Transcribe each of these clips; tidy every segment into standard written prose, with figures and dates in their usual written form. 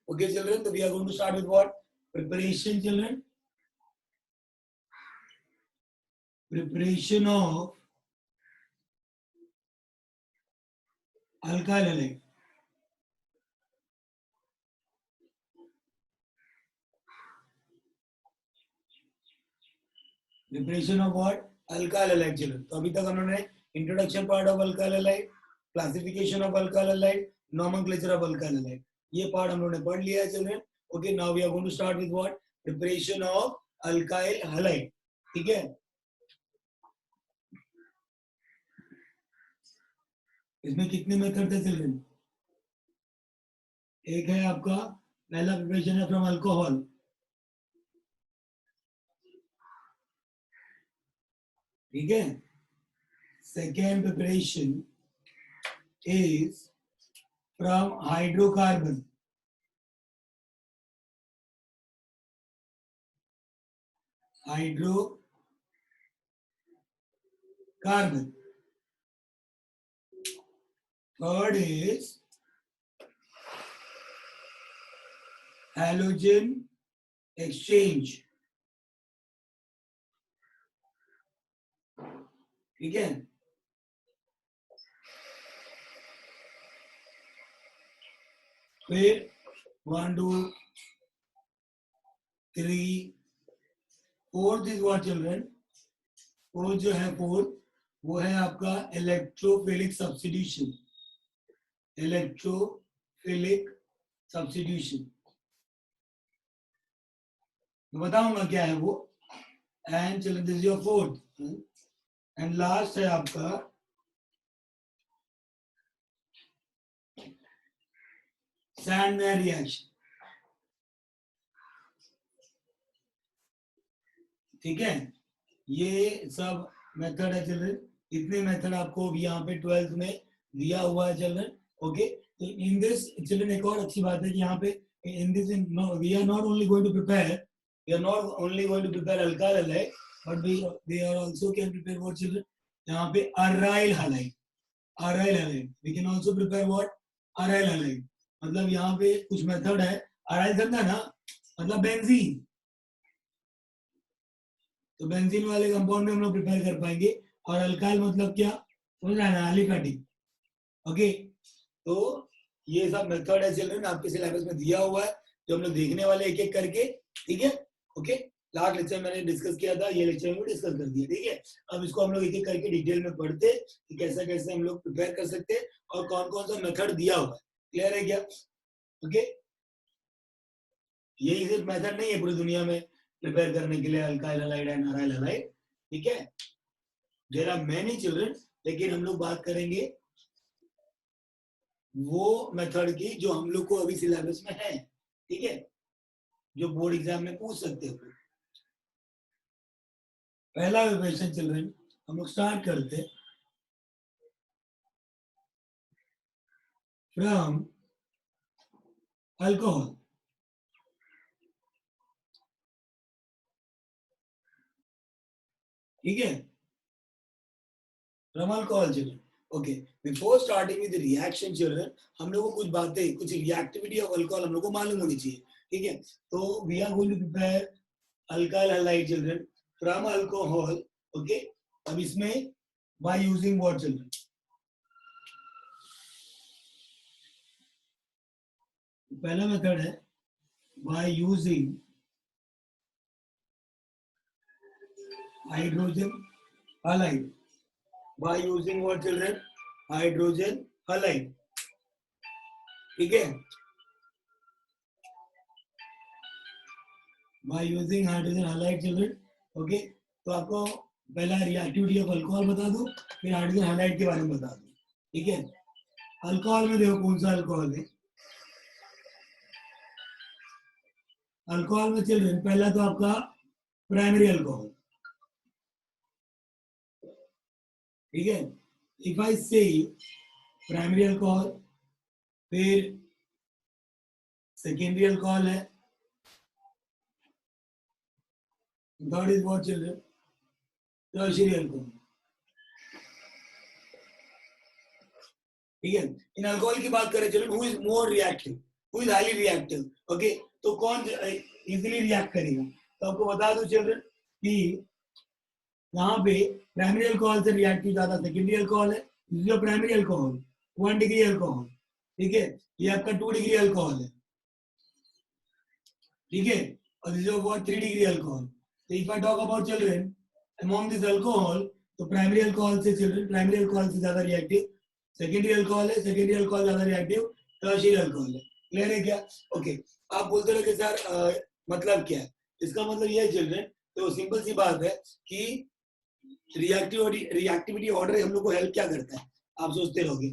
Okay, children. So we are going to start with what? Preparation, children. Preparation of alkyl halide. Preparation of what? Alkyl halide, children. तो अभी तक हमने introduction part of alkyl halide, classification of alkyl halide, nomenclature of alkyl halide. ये part हम लोगों ने पढ़ लिया है, children. Okay, now we are going to start with what? Preparation of alkyl halide. ठीक है? इसमें कितने मेथड है, चिल्ड्रन? एक है आपका पहला प्रिपरेशन है फ्रॉम अल्कोहल. ठीक है. Second preparation is from hydrocarbon. Hydrocarbon. Third is halogen exchange. ठीक है. फिर 1 2 3 fourth is what children? Fourth जो है फोर्थ वो है आपका इलेक्ट्रोफिलिक सब्स्टिट्यूशन. इलेक्ट्रोफिलिक सब्स्टिट्यूशन बताऊंगा क्या है वो. And children this is your fourth. And last है आपका सैंडमेयर रिएक्शन. ठीक है. ये सब मेथड है चिल्ड्रन. इतने मेथड आपको भी यहाँ पे 12th में दिया हुआ है चिल्ड्रन. ओके. तो इन दिस चिल्ड्रन एक और अच्छी बात है कि यहाँ पे in this we are not only going to prepare we are not only going to prepare alkyl halide but we are also can prepare what children? यहाँ पे aryl halide. aryl halide we can also prepare what? aryl halide. मतलब यहाँ पे कुछ method है. aryl समझा ना? मतलब बेंजीन. तो बेंजीन वाले कंपाउंड में हम लोग प्रिपेयर कर पाएंगे. और अल्काइल मतलब क्या समझ रहा है ना? एलिफेटिक. ओके. तो ये सब मेथड है चिल्ड्रन आपके सिलेबस में दिया हुआ है जो हम लोग देखने वाले एक एक करके. ठीक है. ओके. लास्ट लेक्चर में मैंने डिस्कस किया था, ये लेक्चर में डिस्कस कर दिया. ठीक है. अब इसको हम लोग एक एक करके डिटेल में पढ़ते कि कैसे कैसे हम लोग प्रिपेयर कर सकते हैं और कौन कौन सा मेथड दिया हुआ है. क्लियर है क्या? ओके. यही सिर्फ मेथड नहीं है पूरी दुनिया में प्रिपेयर करने के लिए alkyl halide and aryl halide. ठीक है. There are many children. लेकिन हम लोग बात करेंगे वो मेथड की जो हम लोग को अभी सिलेबस में है. ठीक है. जो बोर्ड एग्जाम में पूछ सकते हो. पहला प्रिपरेशन चिल्ड्रन हम लोग स्टार्ट करते फ्रॉम अल्कोहल. ठीक है. From alcohol children. Okay. Before starting with reaction children हम लोग को कुछ बातें कुछ रिएक्टिविटी ऑफ अल्कोहल हम लोग को मालूम होनी चाहिए. ठीक है. तो we are going to prepare alkyl halide children from alcohol. Okay. अब इसमें बाय यूजिंग व्हाट चिल्ड्रन? पहला मेथड है by using hydrogen halide. By using what children? Hydrogen halide. ठीक है. By using hydrogen halide children. Okay. तो आपको पहला reactivity of alcohol बता दूं फिर हाइड्रोजन हैलाइड के बारे में बता दूं. ठीक है. अल्कोहल में देखो कौन सा अल्कोहल है. अल्कोहल में चिल्ड्रन पहला तो आपका प्राइमरी अल्कोहल. ठीक है. इफ आई से प्राइमरी अल्कोहल फिर सेकेंडरी अल्कोहल है. Third is what children? Tertiary alcohol. ठीक है. इन अल्कोहल की बात करें children who is more reactive. Who is highly reactive, okay, तो कौन इजीली रिएक्ट करेगा? तो आपको बता दूं चिल्ड्रन कि यहाँ पे प्राइमरी अल्कोहल से रिएक्टिव ज्यादा सेकेंडरी अल्कोहल है, जो प्राइमरी अल्कोहल 1 डिग्री अल्कोहल, ठीक है, ये आपका 2 डिग्री अल्कोहल है, ठीक है, और दिस इज 3 डिग्री अल्कोहल। तो if I talk about children among this alcohol, तो प्राइमरी अल्कोहल से चिल्ड्रन, प्राइमरी अल्कोहल से ज्यादा रिएक्टिव सेकेंडरी अल्कोहल है, सेकेंडरी अल्कोहल ज्यादा रिएक्टिव टर्शियरी अल्कोहल है। क्लियर है क्या? ओके, आप बोलते रहे कि सर मतलब क्या है? इसका मतलब ये है चिल्ड्रन, तो सिंपल सी बात है कि रिएक्टिविटी ऑर्डर हम लोग को हेल्प क्या करता है, आप सोचते रहोगे।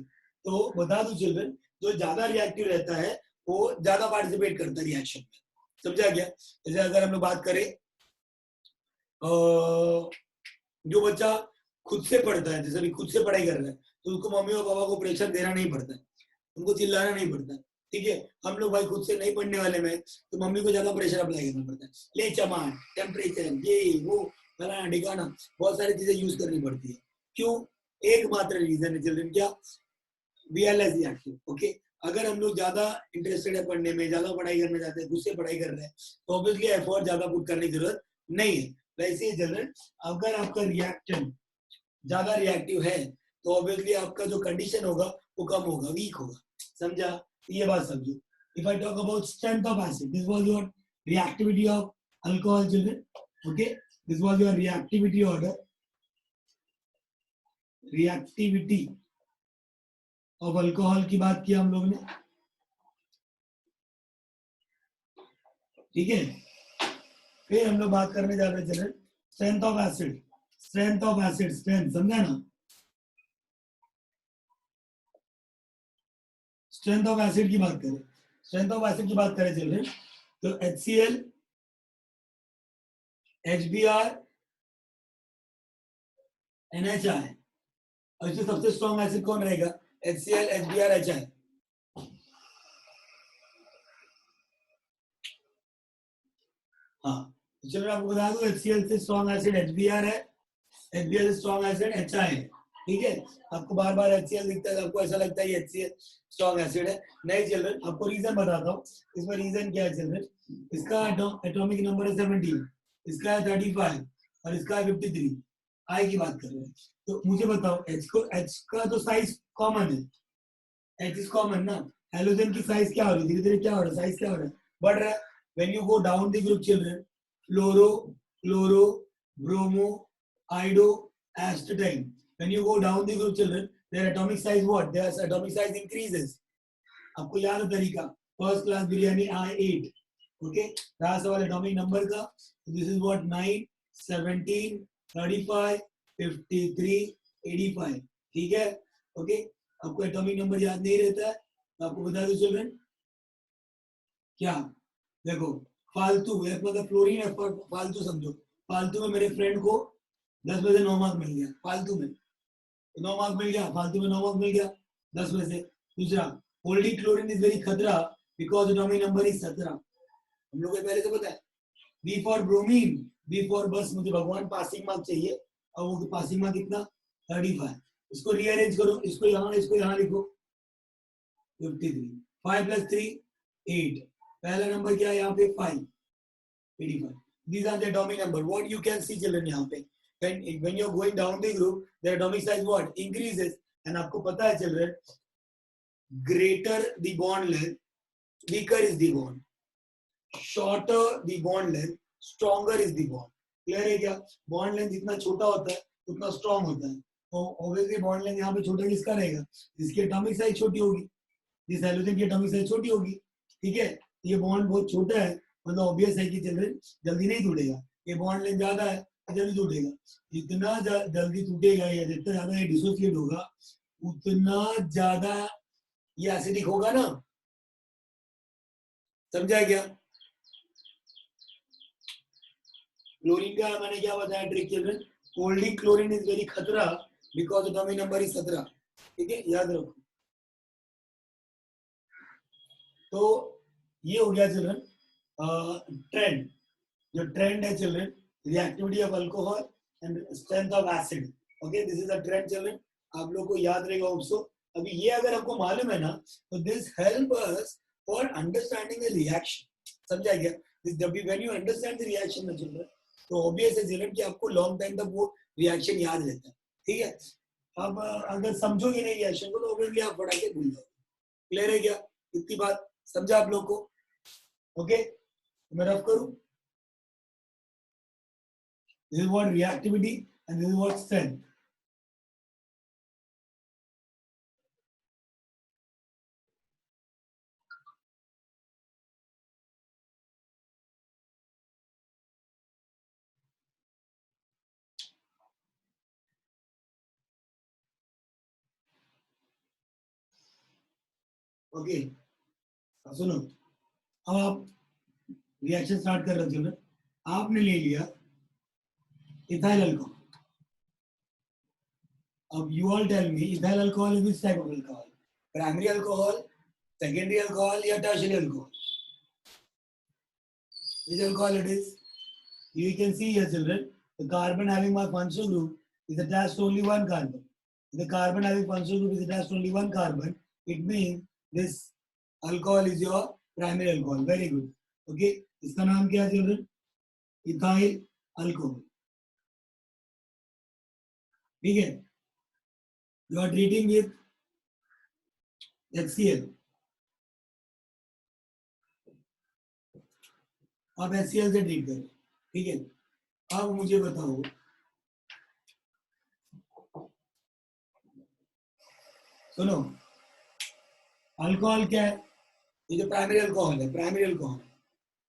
तो बता दूं चिल्ड्रन, जो ज्यादा रिएक्टिव रहता है वो ज्यादा पार्टिसिपेट करता है रिएक्शन में, समझा गया? जैसे अगर हम लोग बात करें जो बच्चा खुद से पढ़ता है, जैसे खुद से पढ़ाई कर रहा है, तो उसको मम्मी और पापा को प्रेशर देना नहीं पड़ता है, उनको चिल्लाना नहीं पड़ता है, ठीक है। हम लोग भाई खुद से नहीं पढ़ने वाले में, तो मम्मी को ज्यादा प्रेशर अप्लाई करना पड़ता है, ले चमान, टेम्परेचर, ये वो फलाना ढिकाना, बहुत सारी चीजें यूज करनी पड़ती है। क्यों? एकमात्र रीजन है चिल्ड्रन, क्या? We are less reactive, okay. अगर हम लोग ज्यादा इंटरेस्टेड है पढ़ने में, ज्यादा पढ़ाई करना चाहते हैं, खुद से पढ़ाई कर रहे हैं, तो ऑब्वियसली एफर्ट ज्यादा पुट करने की जरूरत नहीं है। वैसे ही चिल्ड्रन, अगर आपका रिएक्टेंट ज्यादा रिएक्टिव है, तो ऑब्वियसली आपका जो कंडीशन होगा वो कम होगा, वीक होगा, समझा? ये बात समझो। If I talk about strength of acid, this was your reactivity of alcohol children, okay, this was your reactivity order, reactivity of alcohol की बात की हम लोग ने, ठीक है। फिर हम लोग बात करने जा रहे हैं children strength of acid, strength of acid, strength, समझा ना? स्ट्रेंथ ऑफ एसिड की बात करें, स्ट्रेंथ ऑफ एसिड की बात करें चिल्ड्रन, तो HCl, HBr, NHI, और इसमें सबसे स्ट्रॉन्ग एसिड कौन रहेगा? HCl, HBr, HI। हाँ, तो चलो आपको बता दूं, HCl से स्ट्रॉन्ग एसिड HBr है, HBr से स्ट्रॉन्ग एसिड HI है, ठीक है। आपको बार बार HCl दिखता है, आपको ऐसा लगता है ये HCl स्ट्रॉन्ग एसिड है, नहीं चिल्ड्रन, आपको रीजन बताता हूँ। इसमें रीजन क्या है चिल्ड्रन? इसका एटॉमिक नंबर है 17, इसका है 35 और इसका है 53, आई की बात कर रहे हैं। तो मुझे बताओ, H का तो साइज कॉमन है, H इज कॉमन ना, हेलोजन की साइज क्या हो रही है? धीरे धीरे क्या हो रहा है? साइज क्या हो रहा है? बढ़ रहा है। When you go down the group children, fluoro, chloro, bromo, आइडो, एस्टाटाइन, when you go down the group children, their atomic size what? Their atomic size increases. आपको याद है तरीका? First class biryani I8, okay, रहा सवाल एटॉमिक नंबर का, this is what? 9, 17, 35, 53, 85, ठीक है, okay. आपको एटॉमिक नंबर याद नहीं रहता है, तो आपको बता दो चिल्ड्रन क्या, देखो, फालतू मतलब फ्लोरीन है, फालतू समझो, फालतू में मेरे फ्रेंड को 10 में से 9 मार्क मिल गया, फालतू में 9 मार्क मिल गया, फालतू में 9 मार्क मिल गया 10 में से। दूसरा, होल्डी क्लोरीन इज वेरी खतरा बिकॉज एटॉमिक नंबर इज 17, हम लोग को पहले से पता है। B for bromine, B for बस मुझे भगवान पासिंग मार्क चाहिए, और वो पासिंग मार्क कितना? 35। इसको रीअरेंज करो, इसको यहाँ लिखो 53, 5 + 3 8, पहला नंबर क्या है यहाँ पे? 5, 85। These are the atomic number. What you can see children यहाँ पे, when you're going down the group, the atomic size what? Increases, and आपको पता है children, greater the bond length, weaker is the bond, shorter the bond length, stronger is the bond. Clear है क्या? Bond length जितना छोटा होता है उतना strong होता है, तो obviously bond length यहाँ पे छोटा किसका रहेगा? जिसकी atomic size छोटी होगी, जिस हाइड्रोजन की atomic size छोटी होगी, ठीक है। ये बॉन्ड बहुत छोटा है, मतलब ऑब्वियस है कि चिल्ड्रन जल्दी नहीं टूटेगा। ये बॉन्ड लेंथ ज्यादा है तो जल्दी टूटेगा, जितना जल्दी टूटेगा या जितना ज्यादा ये डिसोसिएट होगा उतना ज्यादा ये एसिडिक होगा ना, समझा क्या? क्लोरीन का मैंने क्या बताया trick children? Holding chlorine is very खतरा बिकॉज एटॉमिक नंबर इज 17, ठीक है, याद रखो। तो ये हो गया चिल्ड्रन ट्रेंड, जो ट्रेंड है children, reactivity of alcohol and strength of acid, okay, this is a trend children, आप लोग को याद रहेगा ऑल्सो। अभी ये अगर आपको मालूम है ना, तो this help us for understanding the reaction. समझा गया? जब भी when you understand the reaction में चिल्ड्रन, तो ऑब्वियस है चिल्ड्रन कि आपको लॉन्ग टाइम तक वो रिएक्शन याद रहता है. ठीक है. अब अगर समझोगे नहीं रिएक्शन को तो ऑब्वियसली आप पढ़ा के भूल जाओगे. क्लियर है क्या? इतनी बात समझा आप लोग को? ओके, मैं रफ करूं. This is what reactivity and this is what strength. Okay, सुनो. अब आप रिएक्शन स्टार्ट कर रहे हो. आपने ले लिया इथाइल अल्कोहल. अब you all tell me ethyl alcohol is which type of alcohol? Primary alcohol, secondary alcohol या tertiary alcohol? Which alcohol it is? You can see here children, the carbon having my functional group is attached to only one carbon. The carbon having functional group is attached to only one carbon. It means this alcohol is your primary alcohol. Very good. Okay, इसका नाम क्या है children? Ethyl alcohol. ठीक है. You are treating with HCl. आप HCl से treat करें. ठीक है. अब मुझे बताओ, सुनो, अल्कोहल क्या है? ये जो प्राइमरी अल्कोहल है, प्राइमरी अल्कोहल,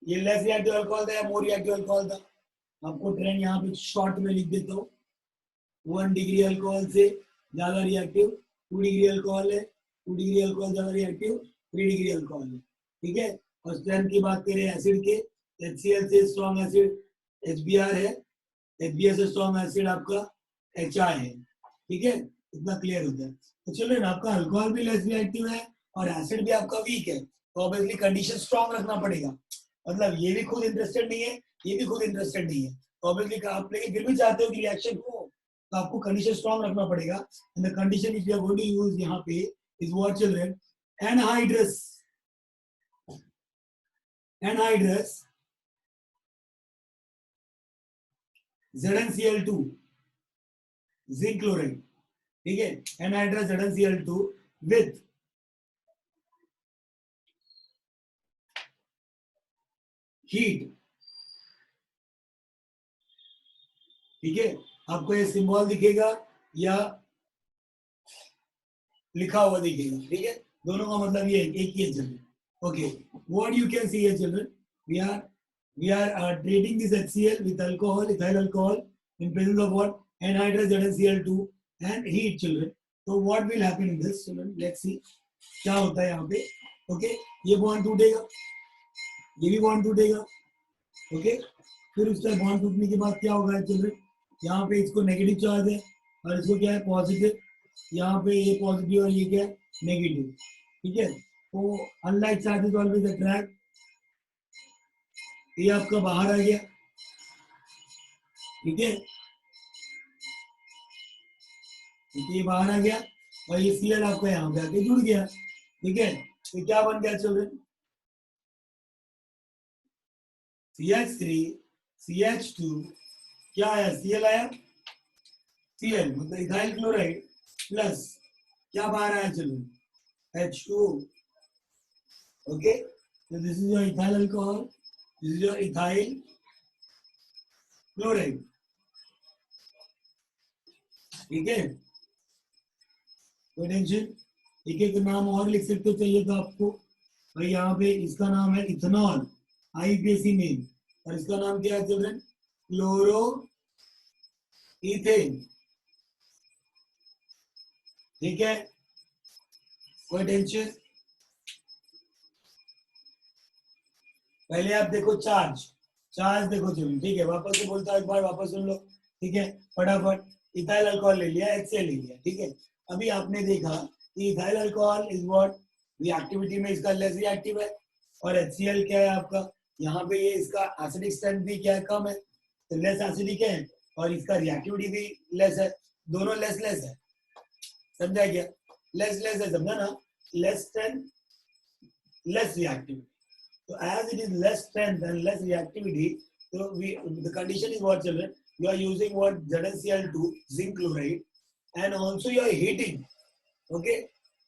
ये लेस रिएक्टिव अल्कोहल था या मोर रिएक्टिव अल्कोहल था? आपको ट्रेंड यहाँ पे शॉर्ट में लिख देता हूँ. 1 डिग्री अल्कोहल से ज्यादा रिएक्टिव 2 डिग्री अल्कोहल है, 2 डिग्री अल्कोहल ज्यादा रिएक्टिव 3 डिग्री अल्कोहल है. ठीक है. और स्ट्रेंथ की बात करें एसिड के, HCl से स्ट्रॉन्ग एसिड HBr है, HBr से स्ट्रॉन्ग एसिड आपका HI है. ठीक है. इतना क्लियर होता है. तो चलो, आपका अल्कोहल भी लेस रिएक्टिव है और एसिड भी आपका वीक है, तो ऑब्वियसली कंडीशन स्ट्रॉन्ग रखना पड़ेगा. मतलब ये भी खुद इंटरेस्टेड नहीं है, ये भी खुद इंटरेस्टेड नहीं है, तो ऑब्वियसली आप लेकिन फिर भी चाहते हो कि रिएक्शन हो, तो आपको कंडीशन स्ट्रॉन्ग रखना पड़ेगा. And the condition if you are going to use यहाँ पे is what children? Anhydrous. Anhydrous ZnCl2 zinc chloride. ठीक है. Anhydrous ZnCl2 with heat. ठीक है. आपको ये सिंबल दिखेगा या लिखा हुआ दिखेगा. ठीक है. दोनों का मतलब ये एक ही है children. Okay, what you can see here children, we are treating this HCl with alcohol, ethyl alcohol in presence of what? Anhydrous ZnCl2 and heat children. So what will happen in this children? Let's see क्या होता है यहाँ पे. Okay, ये bond टूटेगा, ये भी bond टूटेगा. ओके, फिर उसका बॉन्ड टूटने के बाद क्या होगा चिल्ड्रन? यहाँ पे इसको नेगेटिव चार्ज है और इसको क्या है? पॉजिटिव. यहाँ पे ये पॉजिटिव और ये क्या है? नेगेटिव. ठीक है. तो अनलाइक चार्जेस ऑलवेज अट्रैक्ट. ये आपका बाहर आ गया. ठीक है. ये बाहर आ गया और ये Cl आपका यहाँ पे आके जुड़ गया. ठीक है. तो क्या बन गया चिल्ड्रन? CH3 CH2 क्या आया? Cl आया. Cl मतलब इथाइल क्लोराइड प्लस क्या बाहर आया children? H2O. Okay, so this is your ethyl alcohol, this is your ethyl chloride. ठीक है. टेंशन. एक एक नाम और लिख सकते हो चाहिए तो आपको. भाई यहाँ पे इसका नाम है इथेनॉल, IUPAC नेम, और इसका नाम क्या है चिल्ड्रन? Chloro ethane. ठीक है. कोई टेंशन? पहले आप देखो चार्ज. चार्ज देखो चिल्ड्रन. ठीक है. वापस से बोलता हूं, एक बार वापस सुन लो. ठीक है. फटाफट. इथाइल अल्कोहल ले लिया, HCl ले लिया. ठीक है. अभी आपने देखा कि ethyl alcohol is what? Reactivity में इसका लेस रिएक्टिव है, और HCl क्या है आपका? यहाँ पे ये इसका एसिडिक स्ट्रेंथ भी क्या है? कम है, तो लेस एसिडिक है, और इसका रिएक्टिविटी भी लेस है. दोनों लेस लेस है. समझा क्या? लेस लेस है, समझा ना? Less strength less reactivity. So as it is less strength and less reactivity, so the condition is what, children? You are using what? ZnCl2, zinc chloride, and also you are heating. Okay,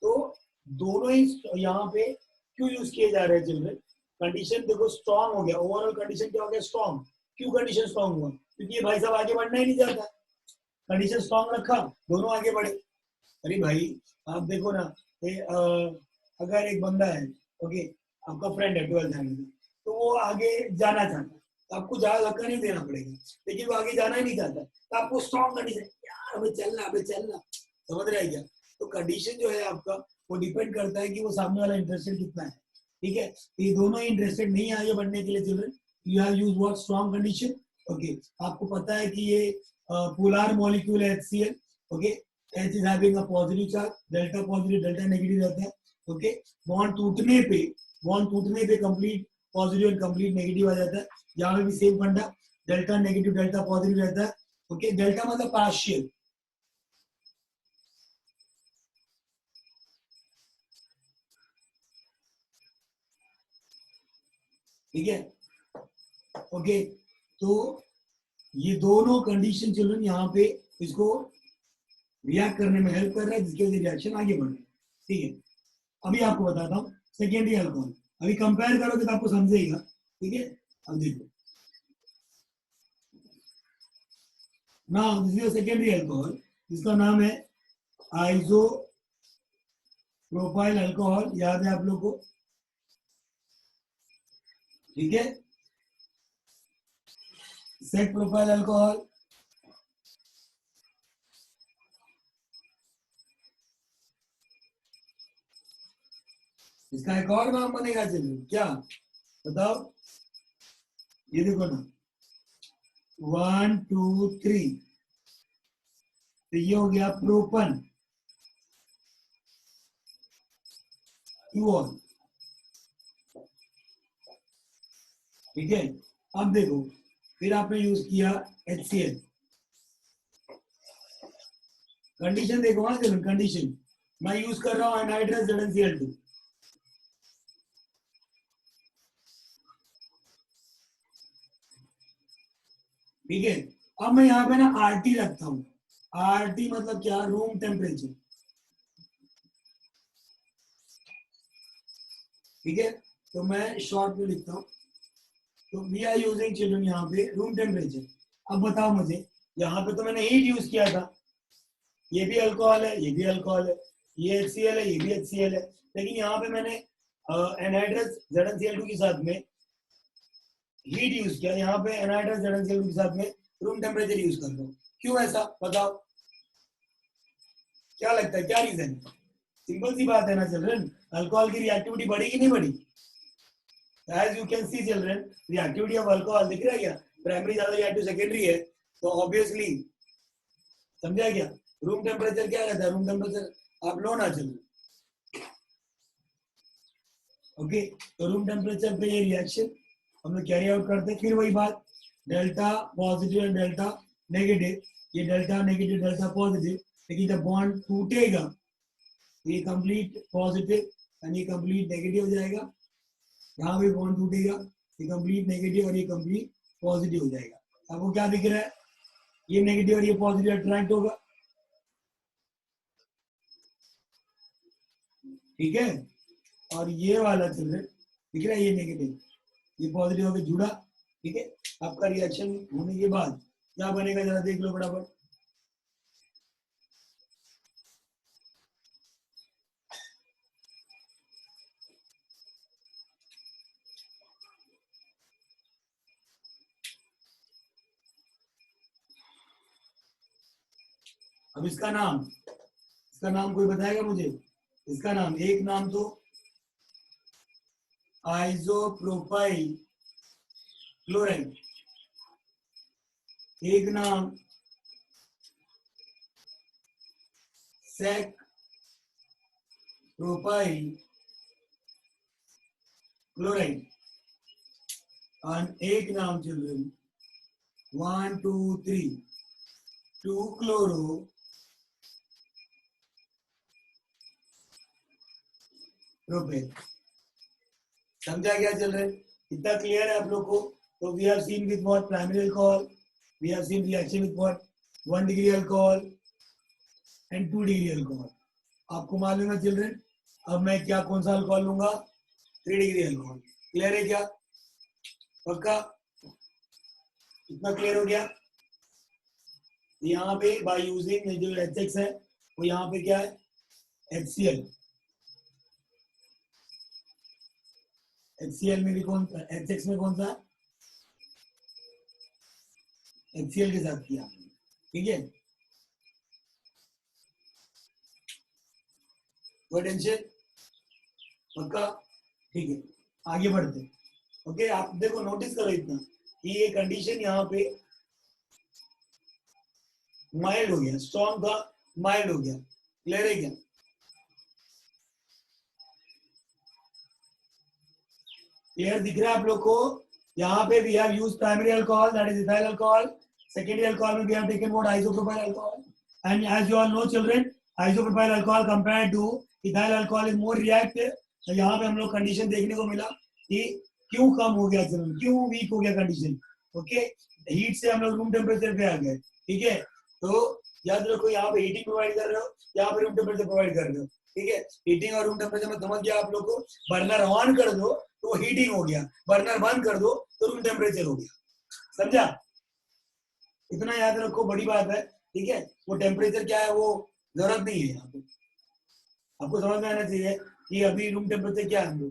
तो दोनों ही यहाँ पे क्यों use किए जा रहे हैं children? Condition देखो स्ट्रॉन्ग हो गया, ओवरऑल कंडीशन क्या हो गया? स्ट्रॉन्ग. क्यों कंडीशन स्ट्रॉन्ग हुआ? क्योंकि ये भाई साहब आगे बढ़ना ही नहीं चाहता. कंडीशन स्ट्रॉन्ग रखा, दोनों आगे बढ़े. अरे भाई आप देखो ना, अगर एक बंदा है, ओके, आपका फ्रेंड है 12th में, तो वो आगे जाना चाहता है, तो आपको ज्यादा धक्का नहीं देना पड़ेगा. लेकिन वो आगे जाना ही नहीं चाहता, तो आपको स्ट्रॉन्ग कंडीशन, यार अबे चलना, अबे चलना. समझ रहे हैं क्या? तो कंडीशन जो है आपका, वो डिपेंड करता है कि वो सामने वाला इंटरेस्टेड कितना है. ठीक है, ये दोनों ही इंटरेस्टेड नहीं है आगे बढ़ने के लिए children. You have use what? Strong condition. Okay, आपको पता है कि ये पोलर मॉलिक्यूल है HCl. Okay, H is having a positive charge, delta positive, delta negative रहता है. ओके, बॉन्ड टूटने पे complete positive and complete negative आ जाता है. यहाँ पे भी सेम फंडा, डेल्टा नेगेटिव डेल्टा पॉजिटिव रहता है. ओके, डेल्टा मतलब पार्शियल. ठीक है, ओके. तो ये दोनों कंडीशन चिल्ड्रन यहाँ पे इसको रिएक्ट करने में हेल्प कर रहा है, जिसकी वजह से रिएक्शन आगे बढ़ रहा है. ठीक है, अभी आपको बताता हूँ सेकेंडरी अल्कोहल. अभी कंपेयर करोगे तो आपको समझेगा. ठीक है, अब देखो ना, दिस इज सेकेंडरी अल्कोहल, जिसका नाम है आइसो प्रोपाइल अल्कोहल. याद है आप लोग को? ठीक है, सेट प्रोपाइल अल्कोहल. इसका एक और नाम बनेगा चलिए, क्या बताओ? ये देखो ना, 1 2 3, तो ये हो गया प्रोपन क्यूऑल. ठीक है, अब देखो, फिर आपने यूज किया HCl. कंडीशन देखो, हाँ चलो कंडीशन, मैं यूज कर रहा हूँ एनहाइड्रस ZnCl2. ठीक है, अब मैं यहाँ पे ना RT रखता हूँ. RT मतलब क्या? Room temperature. ठीक है, तो मैं शॉर्ट में लिखता हूँ. तो वी आर यूजिंग चिल्ड्रन यहाँ पे रूम टेम्परेचर. अब बताओ मुझे, यहाँ पे तो मैंने हीट यूज किया था, ये भी अल्कोहल है, ये भी अल्कोहल है, ये HCl है, ये भी HCl है, लेकिन यहाँ पे मैंने एनहाइड्रस ZnCl2 के साथ में हीट यूज किया. यहाँ पे एनहाइड्रस ZnCl2 के साथ में रूम टेम्परेचर यूज कर रहा हूँ. क्यों ऐसा बताओ? क्या लगता है, क्या रीजन? सिंपल सी बात है ना चिल्ड्रन, अल्कोहल की रिएक्टिविटी बढ़ी कि नहीं बढ़ी? As you can see children, reactivity of alcohol दिख रहा है क्या? प्राइमरी ज्यादा रिएक्टिव, सेकेंडरी है, तो ऑब्वियसली समझा क्या? रूम टेम्परेचर क्या रहता है? रूम टेम्परेचर आप लो ना चलो. ओके, तो रूम टेम्परेचर पे ये रिएक्शन हम लोग कैरी आउट करते हैं. फिर वही बात, delta positive and delta negative. ये डेल्टा नेगेटिव डेल्टा पॉजिटिव, लेकिन जब बॉन्ड टूटेगा ये कंप्लीट पॉजिटिव एंड ये कंप्लीट नेगेटिव हो जाएगा. यहाँ भी बॉन्ड टूटेगा, ये कंप्लीट नेगेटिव और ये कंप्लीट पॉजिटिव हो जाएगा. आपको क्या दिख रहा है? ये नेगेटिव और ये पॉजिटिव अट्रैक्ट होगा. ठीक है, और ये वाला चिल्ड्रन दिख रहा है, ये नेगेटिव, ये पॉजिटिव होकर जुड़ा. ठीक है, आपका रिएक्शन होने के बाद क्या बनेगा जरा देख लो फटाफट. अब इसका नाम कोई बताएगा मुझे? इसका नाम, एक नाम तो आइसोप्रोपाइल क्लोराइड, एक नाम सेक प्रोपाइल क्लोराइड, और एक नाम चिल्ड्रन 1 2 3 2 क्लोरो प्रोपेन. समझा क्या चल रहा है? इतना क्लियर है आप लोग को? तो we have seen with what primary alcohol, we have seen reaction with what 1 degree alcohol and 2 degree alcohol. आपको मालूम है चिल्ड्रन? अब मैं क्या कौन सा अल्कोहल लूंगा? 3 डिग्री अल्कोहल. क्लियर है क्या? पक्का? इतना क्लियर हो गया? यहाँ पे बाय यूजिंग जो HX है वो यहाँ पे क्या है? HCl. HCl में भी कौन सा? HX में कौन सा? HCl के साथ किया. ठीक है? कोई टेंशन? पक्का? ठीक है, आगे बढ़ते. ओके, आप देखो नोटिस करो इतना कि ये कंडीशन यहाँ पे माइल्ड हो गया, स्ट्रॉन्ग था माइल्ड हो गया. क्लियर है क्या? क्लियर दिख रहा है आप लोग को? यहाँ पे we have used primary alcohol, that is ethyl alcohol. Secondary alcohol में we have taken what? Isopropyl alcohol. And as you all know children, isopropyl alcohol compared to ethyl alcohol is more reactive. तो यहाँ पे हम लोग condition देखने को मिला कि क्यों कम हो गया चिल्ड्रन, क्यों वीक हो गया कंडीशन. ओके, हीट से हम लोग रूम टेम्परेचर पे आ गए. ठीक है, तो याद रखो यहाँ पे हीटिंग प्रोवाइड कर रहे हो, यहाँ पे रूम टेम्परेचर प्रोवाइड कर रहे हो. ठीक है, हीटिंग और रूम टेम्परेचर में समझ गया आप लोग को? बर्नर ऑन कर दो तो हीटिंग हो गया, बर्नर बंद कर दो तो रूम टेम्परेचर हो गया. समझा? इतना याद रखो, बड़ी बात है. ठीक है, वो टेम्परेचर क्या है वो जरूरत नहीं है यहाँ पे. आपको समझ में आना चाहिए कि अभी रूम टेम्परेचर क्या है.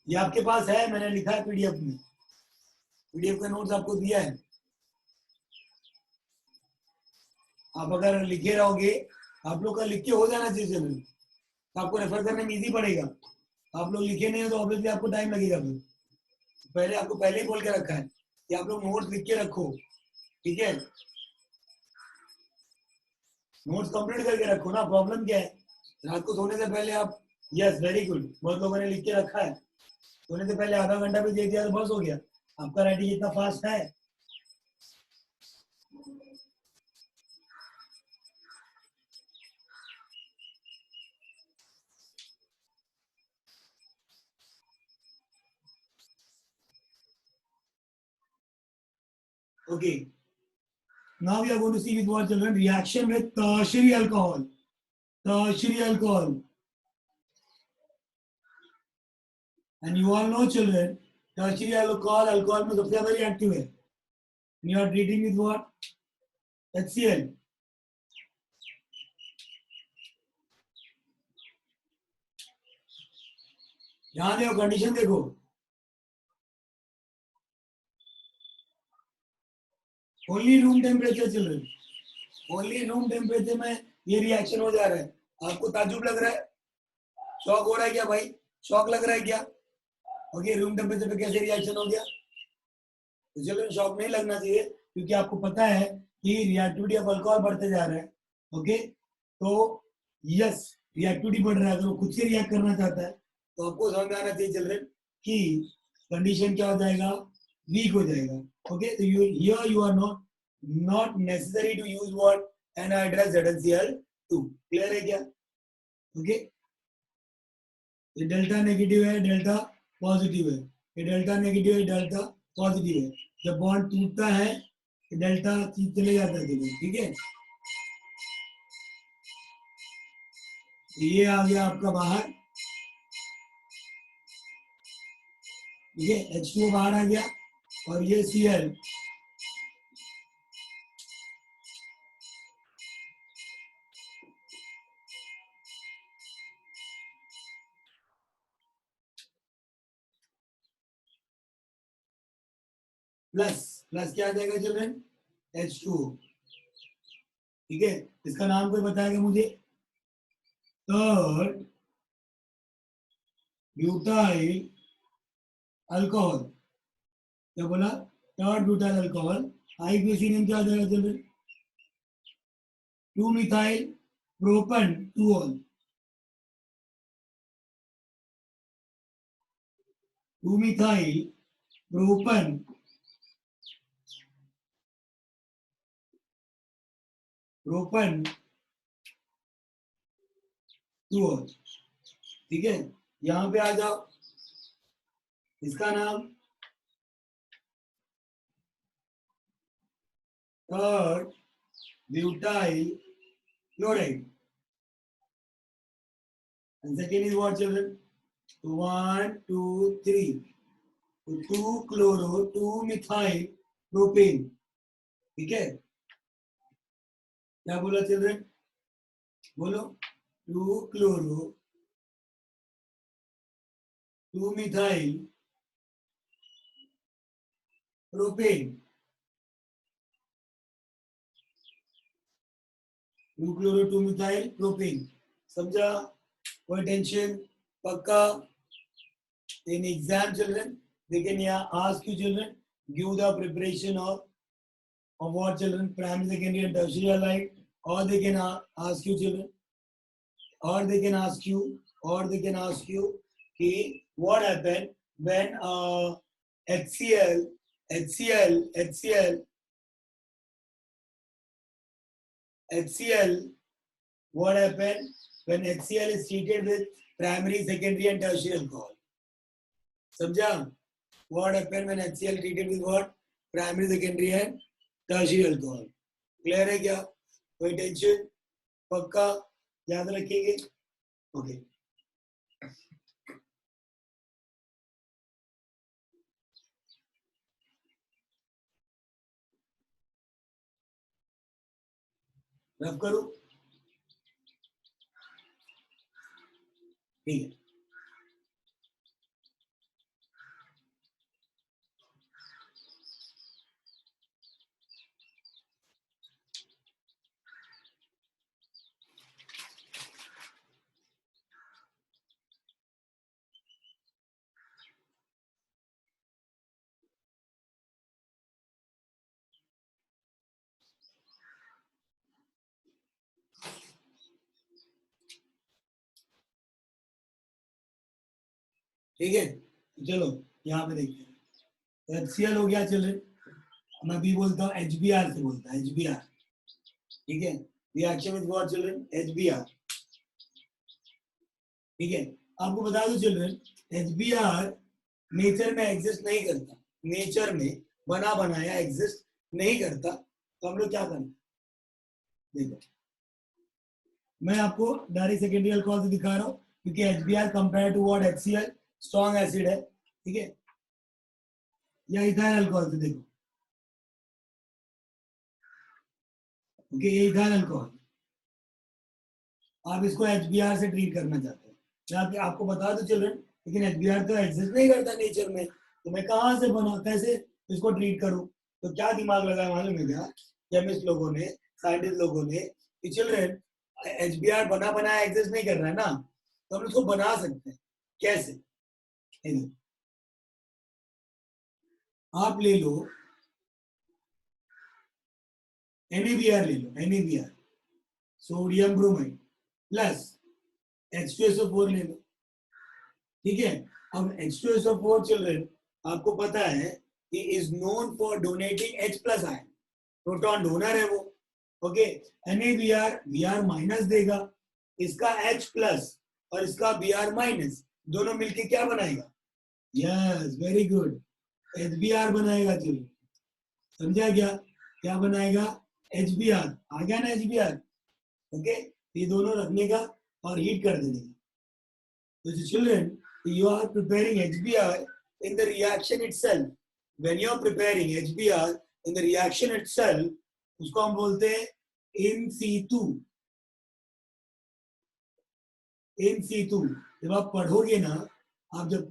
ये आपके पास है, मैंने लिखा है पीडीएफ में, पीडीएफ का नोट्स आपको दिया है. आप अगर लिखे रहोगे, आप लोग का लिख के हो जाना चाहिए चैनल, तो आपको रेफर करने में इजी पड़ेगा. आप लोग लिखे नहीं हो तो ऑब्वियसली आपको टाइम लगेगा. फिर पहले आपको पहले ही बोल के रखा है कि आप लोग नोट्स लिख के रखो. ठीक है, नोट्स कंप्लीट करके रखो ना. प्रॉब्लम क्या है? रात को सोने से पहले आप, यस वेरी गुड, बहुत लोगों ने लिख के रखा है. सोने से पहले आधा घंटा भी दे दिया तो बस हो गया. आपका राइटिंग इतना फास्ट है. Okay, now we are going to see with what children? Reaction with tertiary alcohol. Tertiary alcohol. And you all know children, tertiary alcohol, alcohol में सबसे ज़्यादा reactive है. And you are treating with what? HCl. यहाँ देखो condition देखो. Only room temperature children, only room temperature में ये reaction हो जा रहा है. आपको ताजुब लग रहा है? शॉक हो रहा है क्या भाई? शॉक लग रहा है क्या? ओके, रूम टेम्परेचर पे कैसे रिएक्शन हो गया? तो चिल्ड्रन शॉक नहीं लगना चाहिए, क्योंकि आपको पता है कि रिएक्टिविटी ऑफ अल्कोहल बढ़ते जा रहा है. ओके, तो यस, रिएक्टिविटी बढ़ रहा है. अगर वो खुद से रिएक्ट करना चाहता है तो आपको समझ में आना चाहिए चिल्ड्रन कि कंडीशन क्या हो जाएगा? वीक हो जाएगा. ओके, तो here you are not necessary to use what? Anhydrous ZnCl2. Clear है क्या? ओके, ये डेल्टा नेगेटिव है, डेल्टा पॉजिटिव है. ये डेल्टा नेगेटिव है, डेल्टा पॉजिटिव है. जब बॉन्ड टूटता है डेल्टा चले जाता है. ठीक है, ये आ गया आपका बाहर. ठीक है, H2O बाहर आ गया और ये Cl. प्लस प्लस क्या आ जाएगा चिल्ड्रन? H2O. ठीक है, इसका नाम कोई बताएगा मुझे? Third butyl alcohol. क्या बोला? Third butyl alcohol. IUPAC name क्या आ जाएगा चिल्ड्रन? 2 मिथाइल प्रोपन-2-ol. 2 मिथाइल प्रोपन टू और, ठीक है। यहाँ पे आ जाओ, इसका नाम third butyl chloride, and second is what children? 1 2 3, 2 chloro 2 methyl propane, ठीक है। क्या बोला चिल्ड्रन? बोलो, 2 chloro 2 methyl propane, 2 chloro 2 methyl propane, समझा? कोई टेंशन? पक्का? in exam children they can ask you children, give the preparation of what children? Primary, secondary and tertiary alike, or they can ask you children, or they can ask you कि what happened when HCl, what happened when HCl is treated with primary, secondary and tertiary alcohol? समझा? What happened when HCl treated with what? Primary, secondary and tertiary alcohol. Clear है क्या? कोई tension? पक्का याद रखेंगे? Okay. रब करूं? ठीक है। ठीक है, चलो यहाँ पे देखते हैं। HCl हो गया चिल्ड्रन, मैं भी बोलता हूँ HBr से बोलता है, HBr, ठीक है। Reaction with what children? HBr, ठीक है। आपको बता दो चिल्ड्रन, HBr नेचर में एग्जिस्ट नहीं करता, नेचर में बना बनाया एग्जिस्ट नहीं करता, तो हम लोग क्या करें? देखो, मैं आपको डायरेक्ट सेकेंडरी अल्कोहल से दिखा रहा हूँ, क्योंकि HBr compare to what? HCl strong acid है, ठीक है। या इथाइल अल्कोहल से देखो, ओके, ये इथाइल अल्कोहल, आप इसको HBr से ट्रीट करना चाहते हैं, मैं आपको बता दूं चिल्ड्रन, लेकिन HBr तो एग्जिस्ट नहीं करता नेचर में, तो मैं कहाँ से बना, कैसे इसको ट्रीट करूं? तो क्या दिमाग लगाया मालूम है क्या? केमिस्ट लोगों ने, साइंटिस्ट लोगों ने, कि चिल्ड्रन HBr बना बनाया एग्जिस्ट नहीं कर रहा है ना, तो हम इसको बना सकते हैं। कैसे? आप ले लो NaBr, ले लो NaBr, sodium bromide plus H2SO4 ले लो, ठीक है। अब H2SO4 चिल्ड्रन आपको पता है कि is known for donating H plus ion, proton donor है वो, ओके। NaBr Br माइनस देगा, इसका H प्लस और इसका Br माइनस दोनों मिलके क्या बनाएगा? यस, वेरी गुड, HBr बनाएगा चिल्ड्रन, समझा क्या? क्या बनाएगा? HBr, आ गया ना HBr, ओके। ये दोनों रखने का और हीट कर देने का। तो children, you are preparing HBr in the reaction itself. When you are preparing HBr in the reaction itself, उसको हम बोलते हैं in situ. In situ जब आप पढ़ोगे ना, आप जब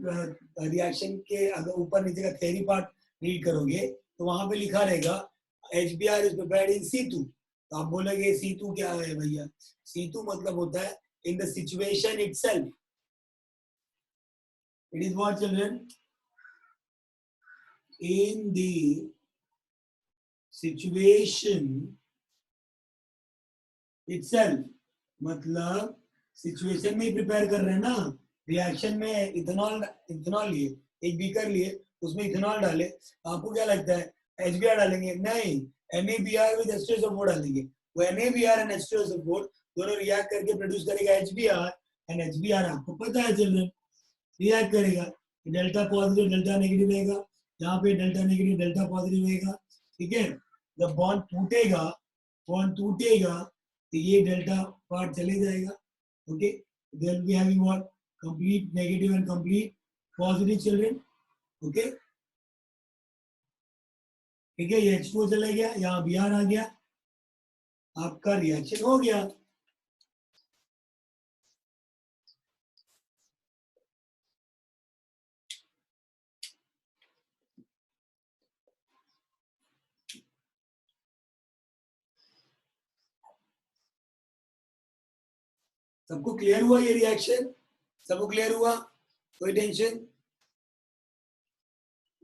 रिएक्शन के अगर ऊपर नीचे का थ्योरी पार्ट रीड करोगे, तो वहां पे लिखा रहेगा HBr is prepared in situ, तो आप बोलोगे situ क्या है भैया? situ मतलब होता है in the situation itself. It is what children? In the situation itself, मतलब सिचुएशन में ही प्रिपेयर कर रहे हैं ना। रिएक्शन में इथेनॉल लिए, एक बीकर लिए, उसमें इथेनॉल डाले, आपको क्या लगता है HBr डालेंगे? नहीं, NaBr विद H2SO4 डालेंगे। वो NaBr एंड H2SO4 दोनों रिएक्ट करके प्रोड्यूस करेगा HBr, एंड HBr आपको पता है चिल्ड्रन रिएक्ट करेगा, डेल्टा पॉजिटिव डेल्टा नेगेटिव रहेगा, यहाँ पे डेल्टा नेगेटिव डेल्टा पॉजिटिव रहेगा, ठीक है। जब बॉन्ड टूटेगा तो ये डेल्टा पार्ट चले जाएगा, okay. There will be having what complete negative and complete positive children, okay, ठीक है। ये H2O चला गया, यहाँ Br आ गया, आपका रिएक्शन हो गया। सबको क्लियर हुआ ये रिएक्शन? सबको क्लियर हुआ? कोई टेंशन?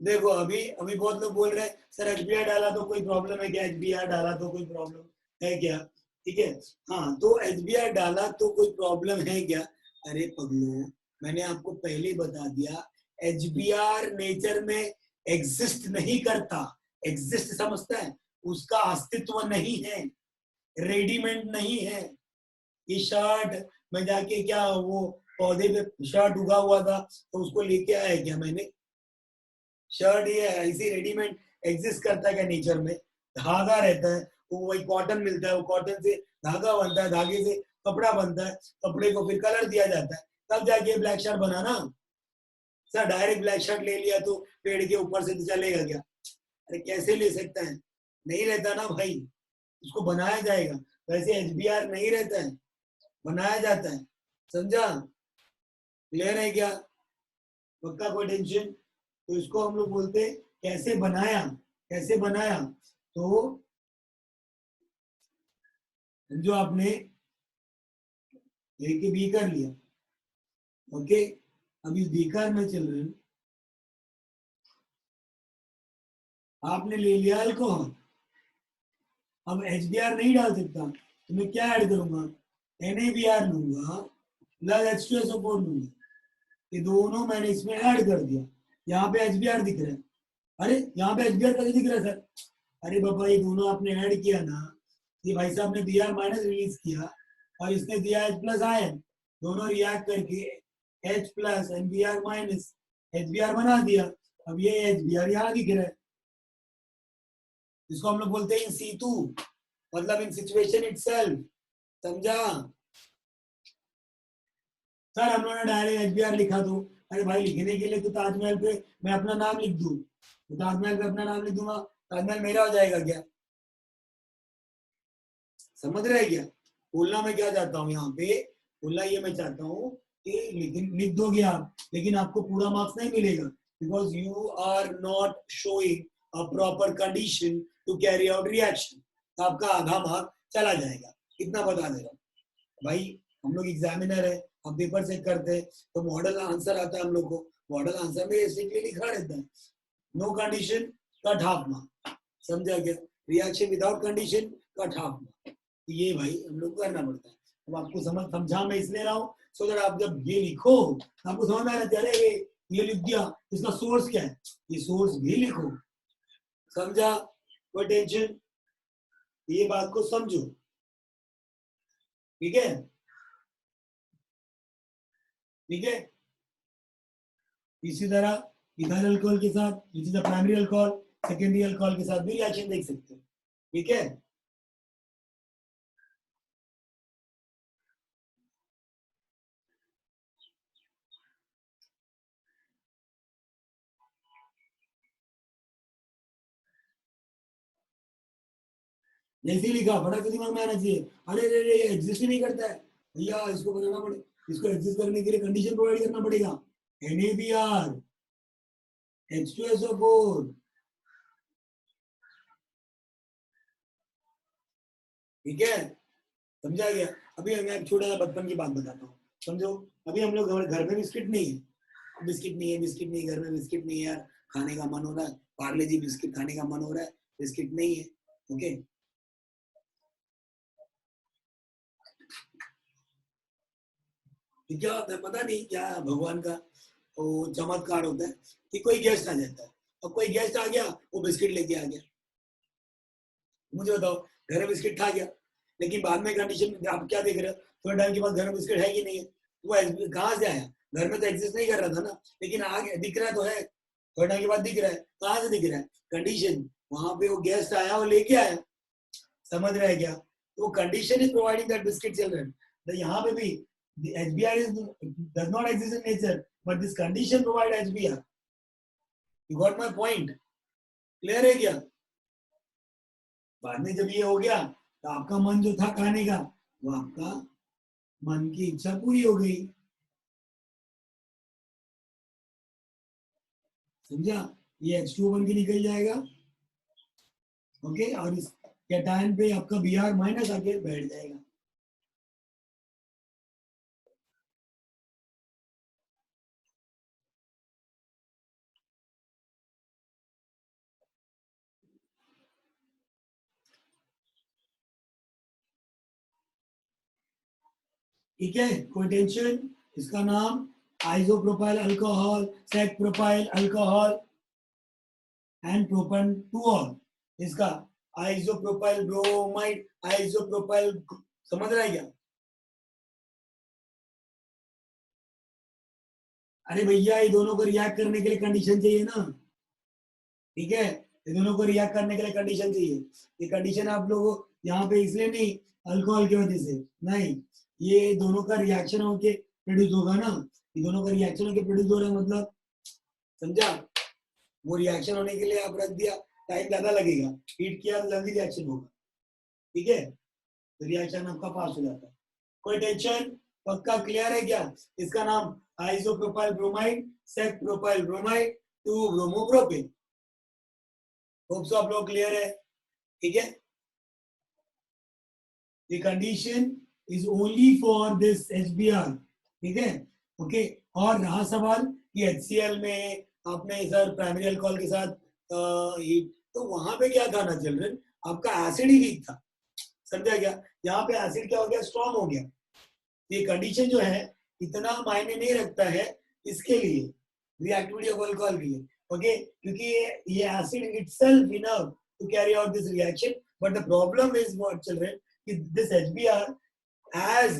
देखो अभी अभी बहुत लोग बोल रहे हैं सर HBr डाला तो कोई प्रॉब्लम है क्या, HBr डाला तो कोई प्रॉब्लम है क्या, ठीक है। हाँ तो HBr डाला तो कोई प्रॉब्लम है क्या? अरे पगलू, मैंने आपको पहले ही बता दिया, HBr नेचर में एग्जिस्ट नहीं करता। एग्जिस्ट समझता है, उसका अस्तित्व नहीं है, रेडीमेड नहीं है। ये शर्ट में जाके क्या वो पौधे पे शर्ट उगा हुआ था तो उसको लेके आया क्या मैंने? शर्ट ये ऐसी रेडीमेड एग्जिस्ट करता है क्या नेचर में? धागा रहता है, वो वही कॉटन मिलता है, वो कॉटन से धागा बनता है, धागे से कपड़ा बनता है, कपड़े को फिर कलर दिया जाता है, तब जाके ब्लैक शर्ट बना ना। सर डायरेक्ट ब्लैक शर्ट ले लिया तो पेड़ के ऊपर से तो चलेगा क्या? अरे कैसे ले सकता है? नहीं रहता ना भाई, उसको बनाया जाएगा। वैसे HBr नहीं रहता है, बनाया जाता है, समझा? क्लियर है क्या? पक्का? कोई टेंशन? तो इसको हम लोग बोलते कैसे बनाया, कैसे बनाया? तो जो आपने A के B कर लिया, ओके। अब इस बीकर में चल रहे आपने ले लिया अल्कोहल। अब HBr नहीं डाल सकता तो मैं क्या ऐड करूंगा? NaBr लूंगा प्लस H2SO4 लूंगा, ये दोनों मैंने इसमें ऐड कर दिया। यहाँ पे HBr दिख रहा है, अरे यहाँ पे HBr कैसे दिख रहा है सर? अरे बाबा ये दोनों आपने ऐड किया ना, ये भाई साहब ने Br माइनस रिलीज किया और इसने दिया H प्लस आयन, दोनों रिएक्ट करके H plus and Br minus HBr बना दिया। अब ये HBr यहाँ दिख रहा है, इसको हम लोग बोलते हैं इन सीतु, मतलब इन सिचुएशन इटसेल्फ, समझा? सर हम लोगों ने डायरेक्ट HBr लिखा दो। अरे भाई लिखने के लिए तो ताजमहल पे मैं अपना नाम लिख दूं, तो ताजमहल पे अपना नाम लिख दूंगा, ताजमहल मेरा हो जाएगा क्या? समझ रहे क्या बोलना मैं क्या चाहता हूँ? यहाँ पे बोलना ये मैं चाहता हूँ कि लिख दोगे आप, लेकिन आपको पूरा मार्क्स नहीं मिलेगा, because you are not showing a proper condition to carry out reaction. आपका आधा मार्क चला जाएगा, इतना बता दे रहा हूँ भाई। हम लोग एग्जामिनर है, हम पेपर चेक करते हैं तो मॉडल आंसर आता है हम लोग को, मॉडल आंसर में स्ट्रिक्टली लिखा रहता है no condition cut half mark, समझा क्या? Reaction without condition cut half mark, ये भाई हम लोग करना पड़ता है। अब आपको समझा मैं इसलिए रहा हूँ सो दैट आप जब ये लिखो आपको समझ में आ रहा है, अरे ये लिख दिया, इसका सोर्स क्या है, ये सोर्स भी लिखो, समझा? कोई टेंशन? ये बात को समझो, ठीक है? ठीक है। इसी तरह इथाइल अल्कोहल के साथ which is the primary alcohol, secondary alcohol के साथ भी रिएक्शन देख सकते हैं, ठीक है? जैसे ही लिखा फटाक से दिमाग में आना चाहिए, अरे रे रे एग्जिस्ट ही नहीं करता है भैया, इसको बनाना पड़े, इसको एग्जिस्ट करने के लिए कंडीशन प्रोवाइड करना पड़ेगा, NaBr H2SO4, ठीक है? समझा गया? अभी मैं एक छोटा सा बचपन की बात बताता हूँ, समझो। अभी हम लोग घर में बिस्किट नहीं है, बिस्किट नहीं है, बिस्किट नहीं, घर में बिस्किट नहीं है यार, खाने का मन हो रहा है, पार्ले जी बिस्किट खाने का मन हो रहा है, बिस्किट नहीं है, ओके। क्या होता है पता नहीं, क्या भगवान का वो चमत्कार होता है कि कोई गेस्ट आ जाता है, और कोई गेस्ट आ गया वो बिस्किट लेके आ गया। मुझे बताओ, घर में बिस्किट खा गया, लेकिन बाद में कंडीशन आप क्या देख रहे हो, थोड़े टाइम के बाद घर में बिस्किट है कि नहीं है? वो कहाँ से आया? घर में तो एग्जिस्ट नहीं कर रहा था ना, लेकिन आगे दिख रहा तो है, थोड़ा टाइम के बाद दिख रहा है। कहाँ से दिख रहा है? कंडीशन, वहां पे वो गेस्ट आया, वो लेके आया, समझ रहा है क्या? तो condition is providing that biscuit children. तो यहाँ पे भी HBR is does not exist in nature, but this condition provide HBR. You got my point? Clear है क्या? बाद में जब ये हो गया तो आपका मन जो था खाने का, वो आपका मन की इच्छा पूरी हो गई, समझा? ये H2 बन के निकल जाएगा, ओके, और इस कैटायन पे आपका Br माइनस आके बैठ जाएगा। ठीक है, कोई टेंशन? इसका नाम isopropyl alcohol, sec propyl alcohol and propan two ol, इसका आइसोप्रोपाइल ब्रोमाइड, आइसोप्रोपाइल, समझ रहा है क्या? अरे भैया, ये दोनों को रिएक्ट करने के लिए कंडीशन चाहिए ना, ठीक है? ये दोनों को रिएक्ट करने के लिए कंडीशन चाहिए। ये कंडीशन आप लोगों यहाँ पे इसलिए नहीं, अल्कोहल की वजह से नहीं, ये दोनों का रिएक्शन होके प्रोड्यूस होगा ना, ये दोनों का रिएक्शन होके प्रोड्यूस हो रहा है, मतलब समझा? वो रिएक्शन होने के लिए आप रख दिया, टाइम ज्यादा लगेगा, हीट किया तो जल्दी रिएक्शन होगा, ठीक है? तो रिएक्शन आपका पास हो जाता है। कोई टेंशन? पक्का क्लियर है क्या? इसका नाम isopropyl bromide, sec propyl bromide two bromopropane. Hope so आप लोग क्लियर है, ठीक है? The condition is only for this HBr, ठीक है? ओके, और रहा सवाल कि HCl में आपने सर प्राइमरी अल्कोहल के साथ हीट, तो वहां पे क्या था ना चिल्ड्रन, आपका एसिड ही वीक था, समझा क्या? यहाँ पे एसिड क्या हो गया? स्ट्रॉन्ग हो गया। ये कंडीशन जो है इतना मायने नहीं रखता है इसके लिए, रिएक्टिविटी ऑफ अल्कोहल के लिए, ओके, क्योंकि ये acid itself enough to carry out this reaction, but the problem is what children, this HBr as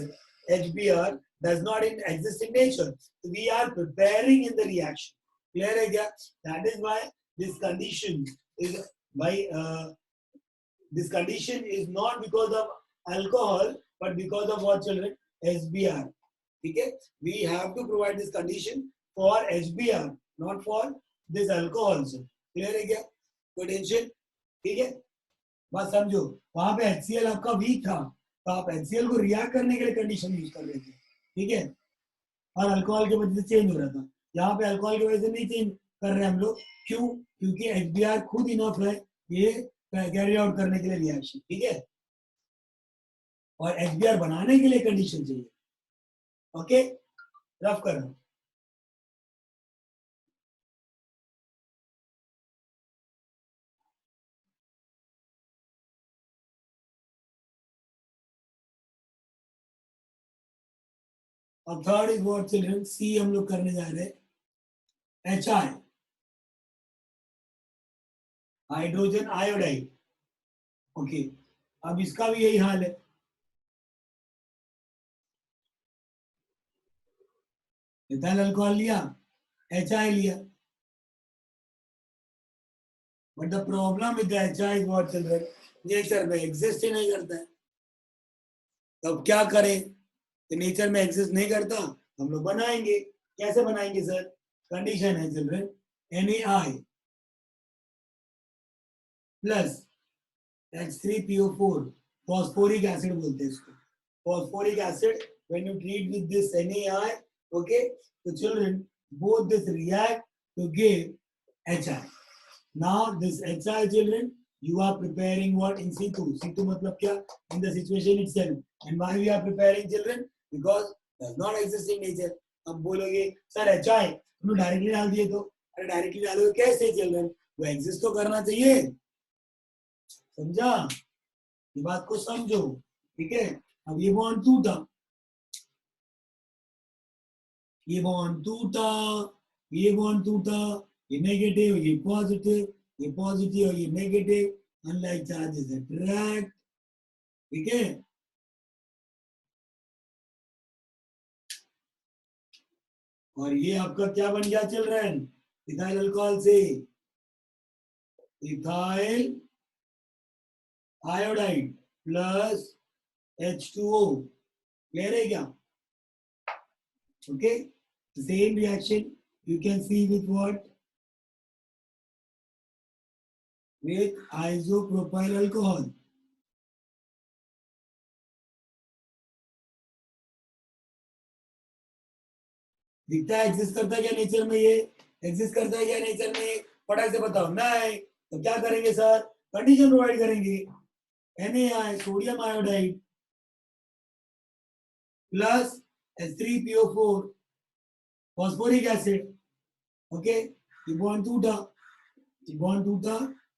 HBr does not exist in nature. We are preparing in the reaction. Clear है क्या? That is why this condition is this condition is not because of alcohol, but because of what children? HBr. ठीक है? We have to provide this condition for HBr, not for this alcohol. Clear है क्या? Potential, ठीक है? बात समझो, वहां पे HCl आपका वीक था, तो आप HCl को रिएक्ट करने के लिए कंडीशन यूज कर रहे थे, ठीक है? और अल्कोहल की वजह से चेंज हो रहा था। यहाँ पे अल्कोहल की वजह से नहीं चेंज कर रहे हम लोग, क्यों? क्योंकि HBr खुद इनफ है ये कैरी आउट करने के लिए रिएक्शन, ठीक है? और HBr बनाने के लिए कंडीशन चाहिए, ओके? रफ करो। और थर्ड इज व्हाट चिल्ड्रन, सी हम लोग करने जा रहे हैं, HI, हाइड्रोजन आयोडाइड, ओके। अब इसका भी यही हाल है, इथाइल अल्कोहल लिया, HI लिया, but the problem with HI is what children, nature में एग्जिस्ट ही नहीं करता है। तो अब क्या करें? तो नेचर में एग्जिस्ट नहीं करता, हम लोग बनाएंगे। कैसे बनाएंगे सर? कंडीशन है children, NaI plus H3PO4, phosphoric acid बोलते हैं इसको, phosphoric acid. When you treat with this NaI, okay, तो children both this react to give HI. Now this HI children, you are preparing what in situ? Situ मतलब क्या? In the situation itself. And why we are preparing children? Because does not exist in nature. अब बोलोगे sir HI तुमने directly डाल दिए, तो अरे directly डालोगे कैसे चिल्ड्रन? वो एग्जिस्ट तो करना चाहिए, समझा? ये बात को समझो, ठीक है? अब ये बॉन्ड टूटा, ये बॉन्ड टूटा, ये बॉन्ड टूटा, ये नेगेटिव, ये पॉजिटिव, ये पॉजिटिव और ये नेगेटिव, अनलाइक चार्जेस अट्रैक्ट, ठीक है? और ये आपका क्या बन गया चिल्ड्रन, इथाइल अल्कोहल से ethyl iodide plus H2O, clear है क्या? Okay, same reaction you can see with what, with isopropyl alcohol. दिखता है एग्जिस्ट करता है क्या नेचर में? ये एग्जिस्ट करता है क्या नेचर में? फटाक से बताओ। नहीं तो क्या करेंगे सर, कंडीशन प्रोवाइड करेंगे, NaI sodium iodide plus H3PO4 phosphoric acid. Okay, ये बॉन्ड टूटा, ये बॉन्ड टूटा,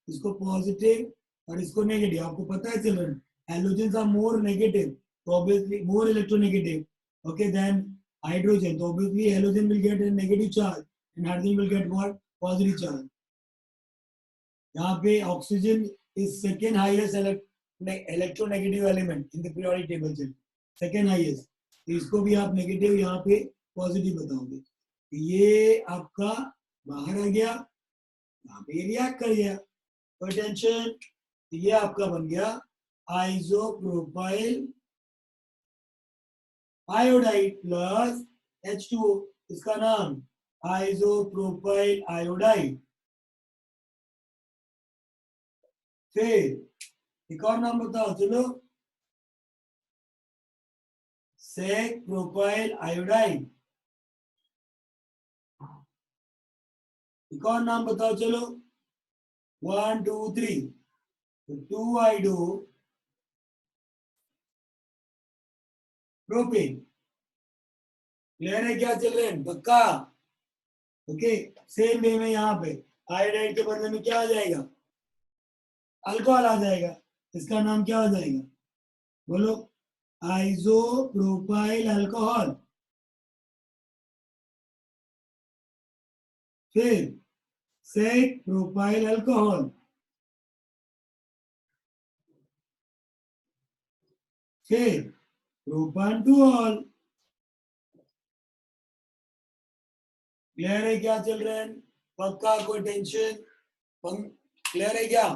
इसको पॉजिटिव और इसको नेगेटिव। आपको पता है children, halogens are more negative, तो obviously more electronegative, okay, then hydrogen, so obviously halogen will get a negative charge and hydrogen will get what, positive charge. यहाँ पे oxygen is second highest electronegative element in the periodic table, second highest, तो इसको भी आप negative यहाँ पे positive बताओगे। ये आपका बाहर आ गया, यहाँ पे रिएक्ट कर गया, तो टेंशन, ये आपका बन गया आइसोप्रोपाइल आयोडाइड प्लस H2O, इसका नाम आइसोप्रोपाइल आयोडाइड। फिर एक और नाम बताओ चलो, सेक प्रोपाइल आयोडाइड। एक और नाम बताओ चलो, 1 2 3, 2 आइडो प्रोपेन। क्लियर है क्या चल रहे हैं? पक्का? ओके, सेम वे में यहाँ पे आयोडाइड के बदले में क्या आ जाएगा, अल्कोहल आ जाएगा, इसका नाम क्या हो जाएगा बोलो, आइसोप्रोपाइल अल्कोहल। फिर सेक प्रोपाइल अल्कोहल, फिर प्रोपानटूऑल। क्लियर है क्या चल रहा है? पक्का? कोई टेंशन? क्लियर है क्या?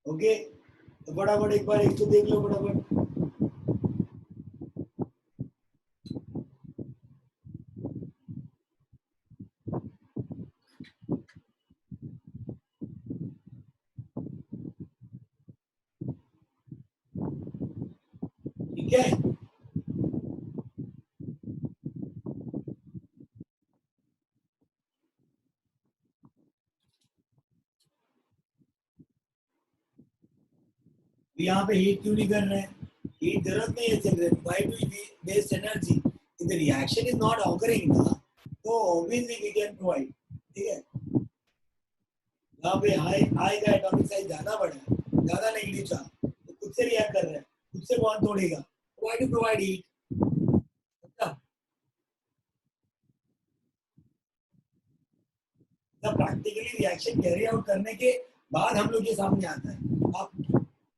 ओके, तो फटाफट एक बार एक तो देख लो फटाफट। ठीक है, यहाँ पे हीट क्यों नहीं कर रहे हैं? हीट जरूरत नहीं है children, why do we waste energy if the reaction is not occurring ना, तो ऑब्वियसली वी कैन प्रोवाइड। ठीक है, यहाँ पे हाई का एटॉमिक साइज ज्यादा बड़ा है, ज्यादा नेगेटिव चार्ज, तो खुद से रिएक्ट कर रहा है, खुद से बॉन्ड तोड़ेगा, व्हाई टू प्रोवाइड हीट? जब प्रैक्टिकली रिएक्शन कैरी आउट करने के बाद हम लोग के सामने आता है। आप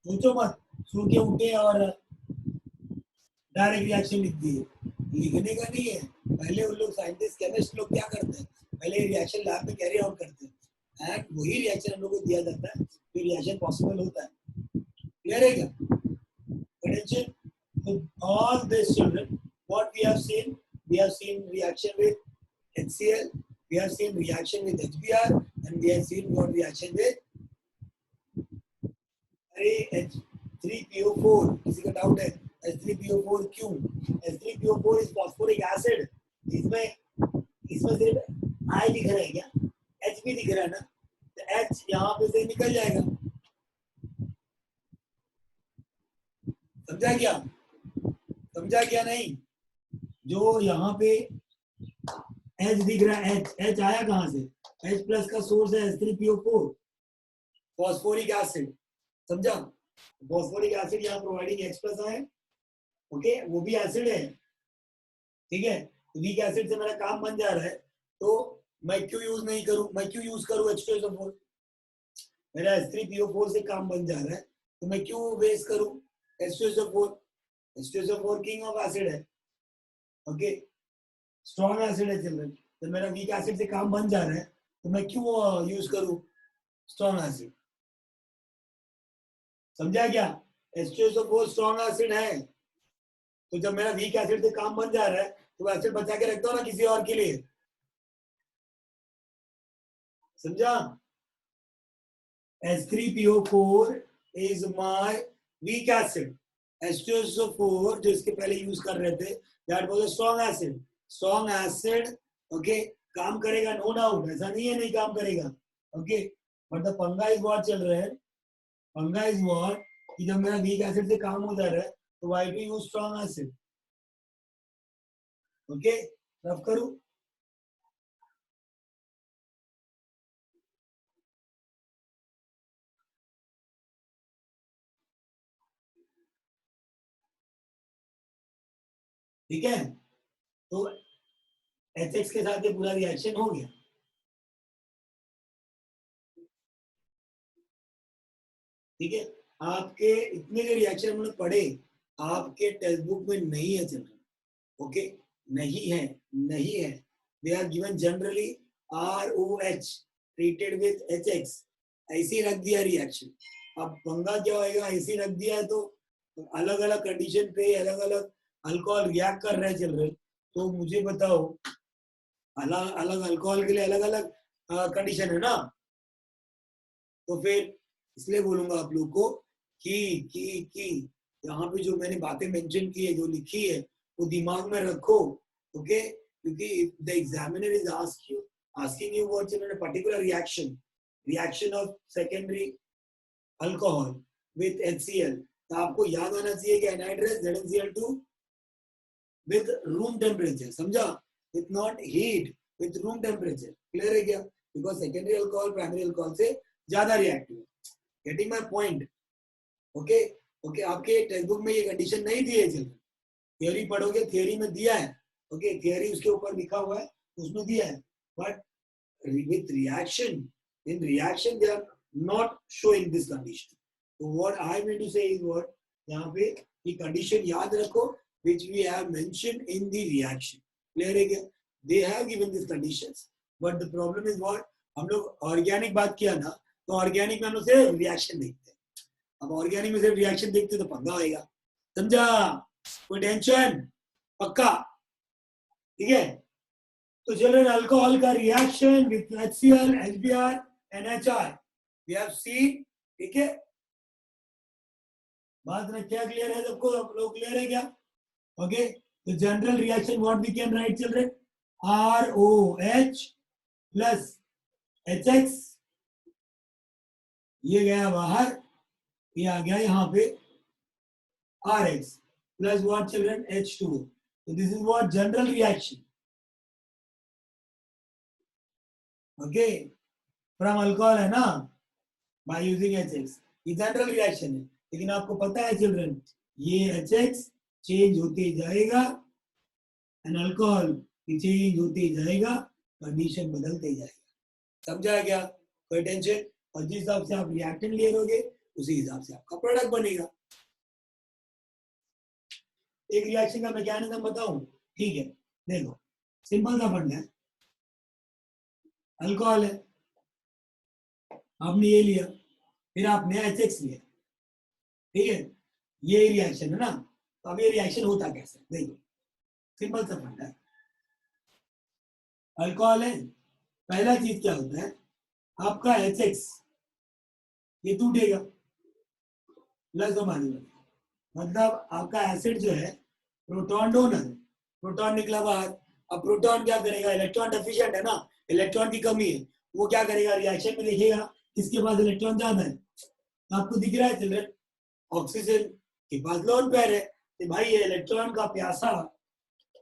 सोचो मत, सो के उठे और डायरेक्ट रिएक्शन लिख दिए, लिखने का नहीं है। पहले उन लोग साइंटिस्ट केमिस्ट लोग क्या करते हैं, पहले रिएक्शन लैब में कैरी आउट करते हैं एंड वही रिएक्शन हम लोग को दिया जाता है, फिर रिएक्शन पॉसिबल होता है। क्लियर है क्या? Attention. So all this children, what we have seen reaction with HCl, we have seen reaction with HBr, and we have seen what reaction with H3PO4. किसी का डाउट है? H3PO4 क्यों? H3PO4 is phosphoric acid. इसमें सिर्फ I दिख रहा है क्या? H भी दिख रहा है ना? तो H यहाँ पे से निकल जाएगा। समझा क्या? समझा क्या नहीं? जो यहाँ पे H दिख रहा है, H आया कहाँ से? H प्लस का सोर्स है H3PO4 फॉस्फोरिक एसिड। समझा? फॉस्फोरिक एसिड यहाँ प्रोवाइडिंग H प्लस आया, ओके, वो भी एसिड है। ठीक है, वीक एसिड से मेरा काम बन जा रहा है, तो मैं क्यों यूज नहीं करूं, मैं क्यों यूज करूं H2SO4? मेरा H3PO4 से काम बन जा रहा है, तो मैं क्यों वेस्ट करूं H2SO4? H2SO4 king of acid है, ओके, स्ट्रॉन्ग एसिड है चिल्ड्रन, तो मेरा वीक एसिड से काम बन जा रहा है, तो मैं क्यों यूज करूं स्ट्रॉन्ग एसिड? समझा क्या? H2SO4 स्ट्रॉन्ग एसिड है, तो जब मेरा वीक एसिड से काम बन जा रहा है तो एसिड बचा के रखता हूं ना किसी और के लिए। समझा? H3PO4 is my weak acid. H2SO4 जो इसके पहले यूज कर रहे थे, that was a strong acid. Strong acid, okay, काम करेगा नो डाउट, ऐसा नहीं है नहीं काम करेगा, ओके, बट द पंगा इज व्हाट चल रहा है, पंगा इज व्हाट कि जब मेरा वीक एसिड से काम हो जा रहा है तो why do use strong acid? Okay, rough करूं? ठीक है, तो HX के साथ ये पूरा रिएक्शन हो गया। ठीक है, आपके इतने जो रिएक्शन हमने पढ़े आपके टेक्स्ट बुक में नहीं है चिल्ड्रन, ओके, नहीं है, नहीं है, they are given generally ROH treated with HX, ऐसे रख दिया रिएक्शन। अब पंगा क्या होएगा, ऐसे रख दिया है तो अलग अलग कंडीशन पे अलग अलग अल्कोहल रिएक्ट कर रहे हैं चिल्ड्रन, तो मुझे बताओ अलग अलग अल्कोहल के लिए अलग अलग कंडीशन है ना, तो फिर इसलिए बोलूंगा आप लोग को कि यहाँ पे जो मैंने बातें मेंशन की है, जो लिखी है, वो दिमाग में रखो, ओके, क्योंकि the examiner is asking you what's in a particular reaction of secondary alcohol with HCl, तो आपको याद आना चाहिए कि anhydrous ZnCl2 with room temperature, समझा, with not heat, with room temperature, clear है क्या? Because secondary alcohol primary alcohol से ज्यादा रिएक्टिव है। Getting my point? Okay, okay, आपके टेक्स्ट बुक में ये कंडीशन नहीं दी है, चिल्ड्रन, थियोरी पढ़ोगे, थियोरी में दिया है, ओके, थियोरी उसके ऊपर लिखा हुआ है, उसमें दिया है, but with reaction, in reaction they are not showing this condition. So what I mean to say is what, यहाँ पे ये condition याद रखो which we have mentioned in the reaction, clear है क्या? They have given these conditions, but the problem is what, हम लोग organic बात किया ना, तो ऑर्गेनिक में हम लोग सिर्फ रिएक्शन देखते हैं, अब ऑर्गेनिक में सिर्फ रिएक्शन देखते तो पंगा होएगा, समझा? कोई टेंशन? पक्का? ठीक है, तो चिल्ड्रन अल्कोहल का reaction with HCl, HBr, NHI we have seen, ठीक है, बात में क्या क्लियर है सबको, आप लोग क्लियर है क्या? ओके, तो general reaction what we can write children, ROH plus HX, ये गया बाहर, ये आ गया यहाँ पे RH plus what children, H2O, so this is what general reaction, okay, from alcohol है ना, बाय यूजिंग HX, ये जनरल रिएक्शन है, लेकिन आपको पता है चिल्ड्रन ये HX चेंज होते जाएगा एंड अल्कोहल चेंज होते जाएगा, कंडीशन बदलते जाएगा, समझा क्या? कोई टेंशन? और जिस हिसाब से आप रिएक्टेंट ले लोगे उसी हिसाब से आपका प्रोडक्ट बनेगा। एक रिएक्शन का मैकेनिज्म बताऊं? ठीक है, देखो सिंपल सा फंडा है, अल्कोहल है, आपने ये लिया, फिर आपने HX लिया, ठीक है, ये रिएक्शन है ना, तो अब ये रिएक्शन होता कैसे, देखो सिंपल सा फंडा है, अल्कोहल है, पहला चीज क्या होता है, आपका HX ये टूटेगा प्लस मतलब आपका एसिड जो है प्रोटॉन डोनर, प्रोटॉन निकला बाहर, अब प्रोटॉन क्या करेगा, इलेक्ट्रॉन डेफिशिएंट है ना, इलेक्ट्रॉन की कमी है, वो क्या करेगा, रिएक्शन में देखेगा किसके पास इलेक्ट्रॉन ज्यादा है, तो आपको दिख रहा है चिल्ड्रन ऑक्सीजन के पास लोन पेयर है, तो भाई ये इलेक्ट्रॉन का प्यासा,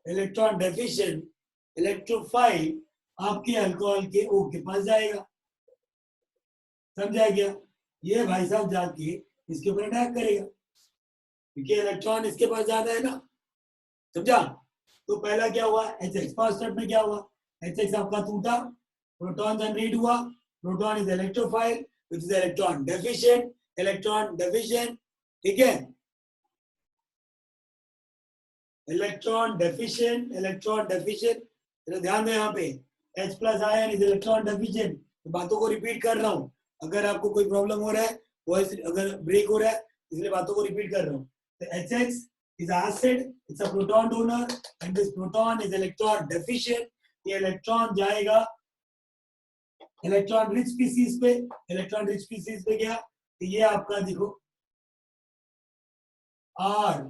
इलेक्ट्रॉन डेफिशिएंट इलेक्ट्रोफाइल आपके अल्कोहल के O के पास जाएगा, समझा क्या? ये भाई साहब जाके इसके ऊपर अटैक करेगा क्योंकि इलेक्ट्रॉन इसके पास ज्यादा है ना, समझा? तो पहला क्या हुआ, HX, फर्स्ट स्टेप में क्या हुआ, HX आपका टूटा, प्रोटॉन जनरेट हुआ, proton is electrophile which is electron deficient, ठीक है, इलेक्ट्रॉन डेफिशिएंट, तो ध्यान दो यहाँ पे H plus ion is electron deficient. बातों को रिपीट कर रहा हूँ, अगर आपको कोई प्रॉब्लम हो रहा है, वॉइस अगर ब्रेक हो रहा है, इसलिए बातों को रिपीट कर रहा हूँ। तो HX is acid, it's a proton donor and this proton is electron deficient। ये इलेक्ट्रॉन जाएगा इलेक्ट्रॉन रिच स्पीसीज पे, इलेक्ट्रॉन रिच स्पीसीज पे गया, तो ये आपका देखो R,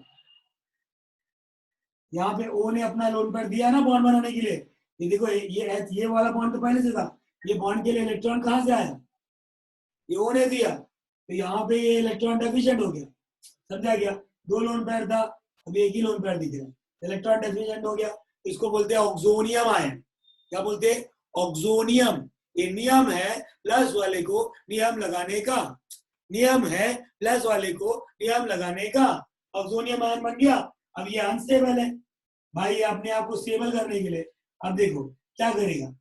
यहाँ पे O ने अपना लोन पेयर दिया ना बॉन्ड बनाने के लिए। ये देखो ये वाला बॉन्ड तो पहले से था, ये बॉन्ड के लिए इलेक्ट्रॉन कहाँ से आया, ये O ने दिया, तो यहाँ पे ये इलेक्ट्रॉन डेफिशिएंट हो गया। समझा गया, दो लोन पेयर था, अभी एक ही लोन पेयर दिख रहा है, इलेक्ट्रॉन डेफिशिएंट हो गया। इसको बोलते हैं ऑक्सोनियम आयन। क्या बोलते हैं, ऑक्सोनियम। ये नियम है प्लस वाले को नियम लगाने का, नियम है प्लस वाले को नियम लगाने का। ऑक्सोनियम आयन बन गया। अब ये अनस्टेबल है भाई, अपने आप को स्टेबल करने के लिए अब देखो क्या करेगा,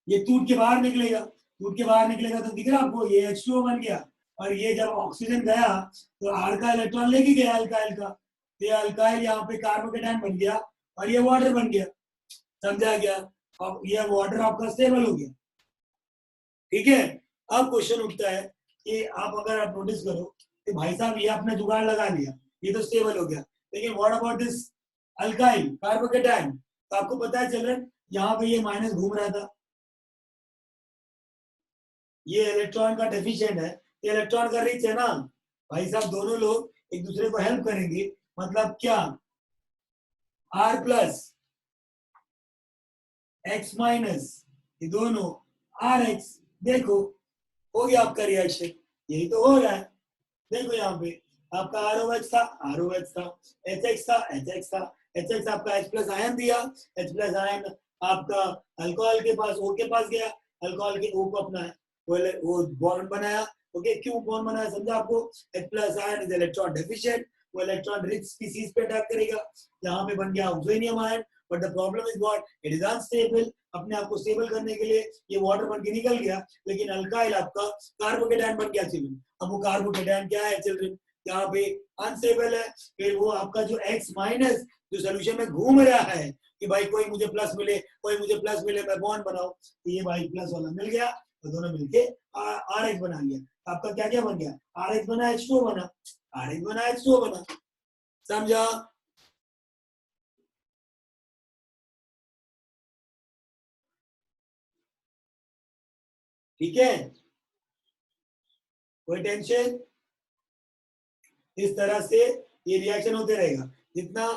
ये टूट के बाहर निकलेगा, टूट के बाहर निकलेगा तो दिख रहा है आपको, ये H2O बन गया। और ये जब ऑक्सीजन गया तो R का इलेक्ट्रॉन लेके गया अल्काइल का, ये अल्काइल यहाँ पे कार्बोकेटायन बन गया और ये वाटर बन गया। समझा गया, अब ये वाटर आपका स्टेबल हो गया। ठीक है, अब क्वेश्चन उठता है कि अगर आप नोटिस करो कि भाई साहब ये आपने जुगाड़ लगा लिया, ये तो स्टेबल हो गया, लेकिन what about this alkyl carbocation. तो आपको पता है चिल्ड्रन, यहाँ पे ये माइनस घूम रहा था, ये इलेक्ट्रॉन का डेफिशिएंट है, ये इलेक्ट्रॉन का रिच है ना भाई साहब, दोनों लोग एक दूसरे को हेल्प करेंगे। मतलब क्या, R प्लस X माइनस, ये दोनों RX। देखो हो गया आपका रिएक्शन, यही तो हो रहा है। देखो यहाँ पे आपका ROH था, ROH था, HX था, HX था, HX आपका H प्लस आयन दिया, H प्लस आयन आपका अल्कोहल के पास O के पास गया, अल्कोहल के O को अपना वो बॉन्ड बनाया। ओके, क्यों बॉन्ड बनाया समझा आपको, H plus ion is electron deficient, वो इलेक्ट्रॉन रिच स्पीसीज पे अटैक करेगा, यहाँ पे बन गया oxonium ion. But the problem is what, it is unstable. अपने आप को स्टेबल करने के लिए ये वाटर बन के निकल गया, लेकिन अल्काइल आपका कार्बोकेटायन बन गया चिल्ड्रन। अब वो कार्बोकेटायन क्या है चिल्ड्रन, यहाँ पे अनस्टेबल है। फिर वो आपका जो X माइनस जो सोल्यूशन में घूम रहा है कि भाई कोई मुझे प्लस मिले, कोई मुझे प्लस मिले, मैं बॉन्ड बनाऊं, तो ये भाई प्लस वाला मिल गया, तो दोनों मिलके RH बना लिया। आपका क्या क्या बन गया, RH बना, H2O बना, RH बना, H2O बना। समझा, ठीक है, कोई टेंशन। इस तरह से ये रिएक्शन होते रहेगा। जितना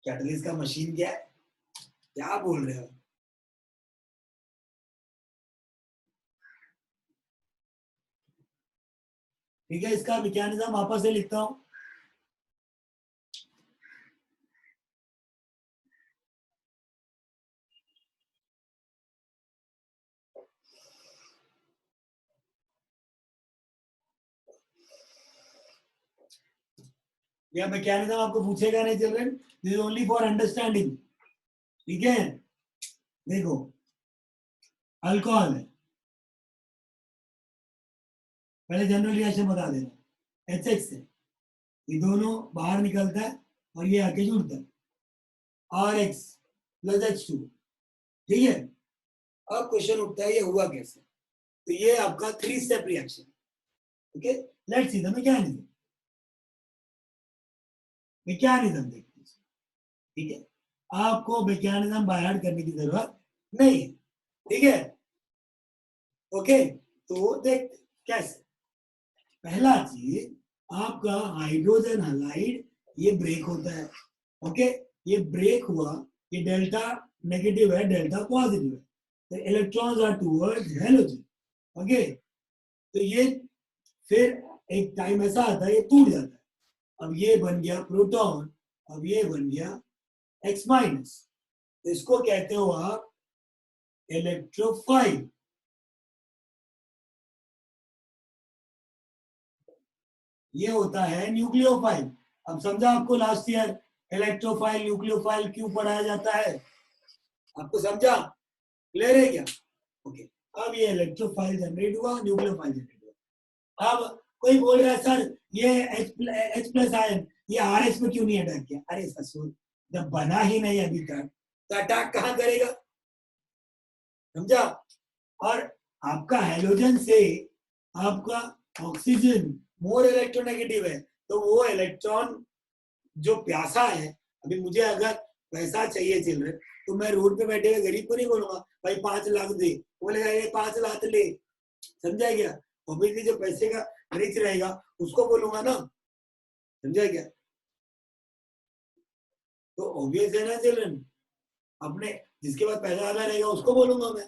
कैटलिस्ट का मशीन क्या है, क्या बोल रहे हो, ठीक है। इसका मैकेनिज्म वापस से लिखता हूं, यह मैकेनिज्म आपको पूछेगा नहीं children, this is only for understanding. ठीक है, देखो अल्कोहल है, पहले जनरल रिएक्शन बता देना, HX है, ये दोनों बाहर निकलता है और ये आके जुड़ता है, RX प्लस H2। ठीक है, अब क्वेश्चन उठता है ये हुआ कैसे, तो ये आपका 3 step reaction. Okay, let's see the mechanism. Mechanism देखते हैं, ठीक है, आपको मैकेनिज्म बाय हार्ट करने की जरूरत नहीं है। ठीक है, ओके, तो देख कैसे। पहला चीज आपका हाइड्रोजन हैलाइड ये ब्रेक होता है। ओके, ये ब्रेक हुआ, ये डेल्टा नेगेटिव है, डेल्टा पॉजिटिव है, तो electrons are towards halogen. Okay, तो ये फिर एक टाइम ऐसा आता है ये टूट जाता है, अब ये बन गया प्रोटॉन, अब ये बन गया X माइनस, इसको कहते हो आप इलेक्ट्रोफाइल। ये होता है न्यूक्लियोफाइल। अब समझा आपको लास्ट ईयर इलेक्ट्रोफाइल न्यूक्लियोफाइल क्यों पढ़ाया जाता है, आपको समझा, क्लियर है क्या। ओके, अब ये इलेक्ट्रोफाइल जनरेट हुआ, न्यूक्लियोफाइल जनरेट हुआ। अब कोई बोल रहा है सर ये H प्लस आयन ये RH में क्यों नहीं अटैक किया? अरे ससुर, जब बना ही नहीं अभी तक तो अटैक कहाँ करेगा? समझा? और आपका हेलोजन से आपका ऑक्सीजन मोर इलेक्ट्रोनेगेटिव है, तो वो इलेक्ट्रॉन जो प्यासा है, अभी मुझे अगर पैसा चाहिए चिल्ड्रन, तो मैं रोड पे बैठे हुए गरीब को नहीं बोलूंगा भाई 5 लाख दे, बोलेगा ये 5 लाख ले। समझा क्या? ऑब्वियसली जो पैसे का रिच रहेगा उसको बोलूंगा ना। समझा क्या? तो ऑब्वियस है ना चिल्ड्रन, अपने जिसके पास पैसा ज्यादा रहेगा उसको बोलूंगा मैं।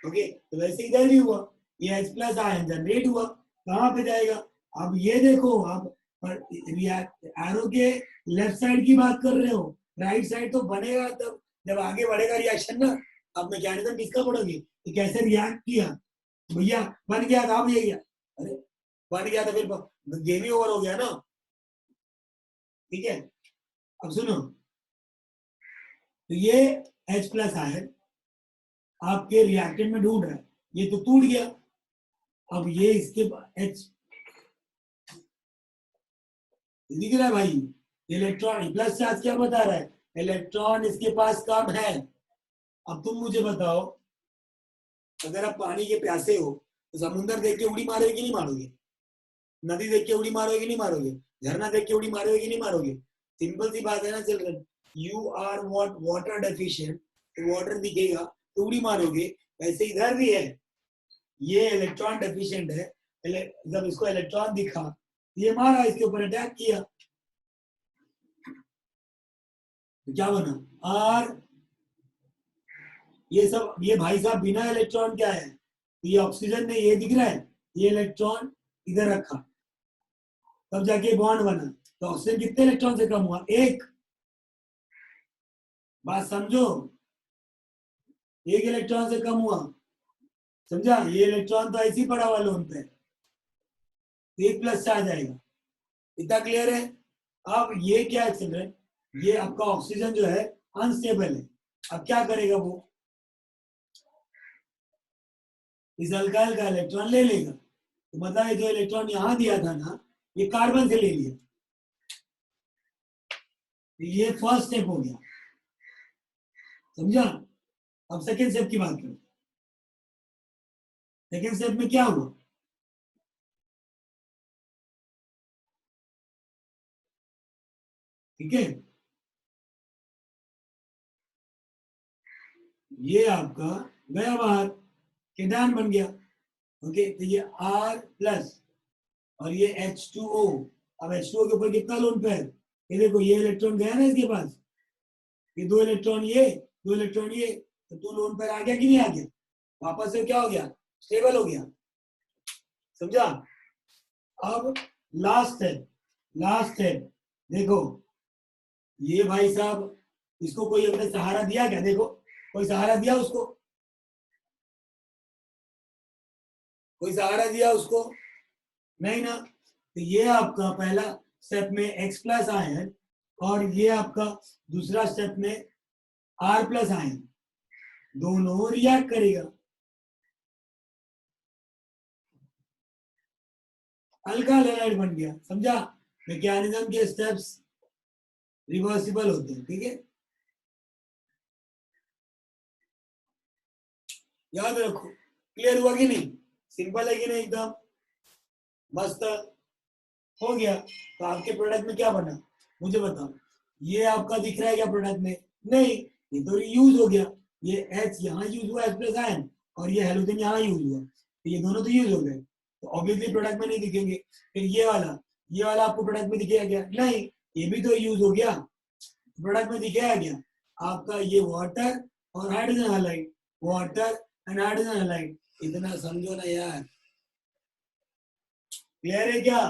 ओके, तो वैसे इधर भी हुआ, ये H प्लस आयन जनरेट हुआ, कहाँ पे जाएगा? अब ये देखो, आप एरो के लेफ्ट साइड की बात कर रहे हो, राइट साइड तो बनेगा तब जब आगे बढ़ेगा रिएक्शन ना। अब मैकेनिज्म किसका पढ़ोगे कि कैसे रिएक्ट किया? भैया बन गया था, अब ये गया, अरे बन गया था फिर गेम ही ओवर हो गया ना। ठीक है, अब सुनो, तो ये H प्लस आयन आपके रिएक्टेंट में ढूंढ रहा है, ये तो टूट गया। अब ये इसके H दिख रहा है भाई, इलेक्ट्रॉन प्लस चार्ज क्या बता रहा है? इलेक्ट्रॉन इसके पास कम है। अब तुम मुझे बताओ, अगर आप पानी के प्यासे हो तो समुंदर देख के उड़ी मारोगे कि नहीं मारोगे? नदी देख के उड़ी मारोगे कि नहीं मारोगे? झरना देख के उड़ी मारोगे कि नहीं मारोगे? सिंपल सी बात है ना children, you are what water deficient, तो वाटर दिखेगा तो उड़ी मारोगे। वैसे इधर भी है, ये इलेक्ट्रॉन डेफिशिएंट है, जब इसको इलेक्ट्रॉन दिखा ये मारा, इसके ऊपर अटैक किया, तो क्या बना? आर, ये सब, ये भाई साहब बिना इलेक्ट्रॉन क्या है? तो ये ऑक्सीजन में ये दिख रहा है, ये इलेक्ट्रॉन इधर रखा, तब जाके बॉन्ड बना। तो ऑक्सीजन कितने इलेक्ट्रॉन से कम हुआ? एक। बात समझो, एक इलेक्ट्रॉन से कम हुआ। समझा? ये इलेक्ट्रॉन तो ऐसे ही पड़ा हुआ लोन पे, एक प्लस चार्ज आएगा। इतना क्लियर है? अब ये क्या है चिल्ड्रन, ये आपका ऑक्सीजन जो है अनस्टेबल है। अब क्या करेगा वो? इस अल्काइल का इलेक्ट्रॉन ले लेगा, तो मतलब ये जो इलेक्ट्रॉन यहां दिया था ना, ये कार्बन से ले लिया। तो ये फर्स्ट स्टेप हो गया। समझा? अब सेकेंड स्टेप की बात करो। सेकेंड स्टेप में क्या हुआ? ठीक है, ये आपका गया बाहर, केटायन बन गया। ओके, तो ये R प्लस और ये H2O। अब H2O के ऊपर कितना लोन पेयर? ये देखो, ये इलेक्ट्रॉन गया ना इसके पास, ये दो इलेक्ट्रॉन ये, दो इलेक्ट्रॉन ये, तो तू लोन पेयर आ गया कि नहीं आ गया? वापस से क्या हो गया? स्टेबल हो गया। समझा? अब लास्ट है, लास्ट है, देखो ये भाई साहब, इसको कोई अपने सहारा दिया क्या? देखो, कोई सहारा दिया उसको? कोई सहारा दिया उसको? नहीं ना। तो ये आपका पहला स्टेप में X प्लस आयन, और ये आपका दूसरा स्टेप में R प्लस आयन, दोनों रिएक्ट करेगा, अल्काइल हैलाइड बन गया। समझा? मैकेनिज्म के स्टेप्स रिवर्सिबल होते हैं। ठीक है, याद रखो। क्लियर हुआ कि नहीं? सिंपल है कि नहीं? एकदम मस्त हो गया। तो आपके प्रोडक्ट में क्या बना मुझे बताओ? ये आपका दिख रहा है क्या प्रोडक्ट में? नहीं, ये तो यूज हो गया। ये H यहाँ यूज हुआ, H प्लस आयन, और ये हेलोजन यहाँ यूज हुआ, तो ये दोनों तो यूज हो गए, तो ऑब्वियसली प्रोडक्ट में नहीं दिखेंगे। फिर ये वाला आपको प्रोडक्ट में दिखेगा क्या? नहीं, ये भी तो यूज हो गया, प्रोडक्ट में दिखेगा क्या? आपका ये वाटर और hydrogen halide, water and hydrogen halide. इतना समझो ना यार। क्लियर है क्या?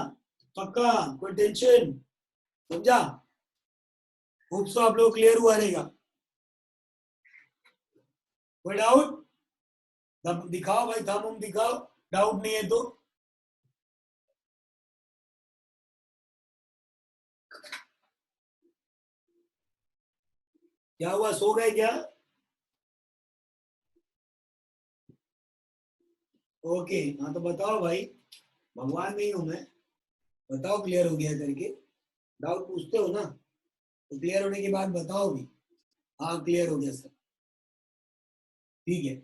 पक्का? कोई टेंशन? समझा? होप सो आप लोग क्लियर हुआ रहेगा। कोई डाउट? दिखाओ भाई, थंब दिखाओ, डाउट नहीं है तो। क्या हुआ, सो गए क्या? ओके, हाँ तो बताओ भाई, भगवान नहीं हूं मैं, बताओ क्लियर हो गया करके। डाउट पूछते हो ना, तो क्लियर होने के बाद बताओ भी, हाँ क्लियर हो गया सर, ठीक है।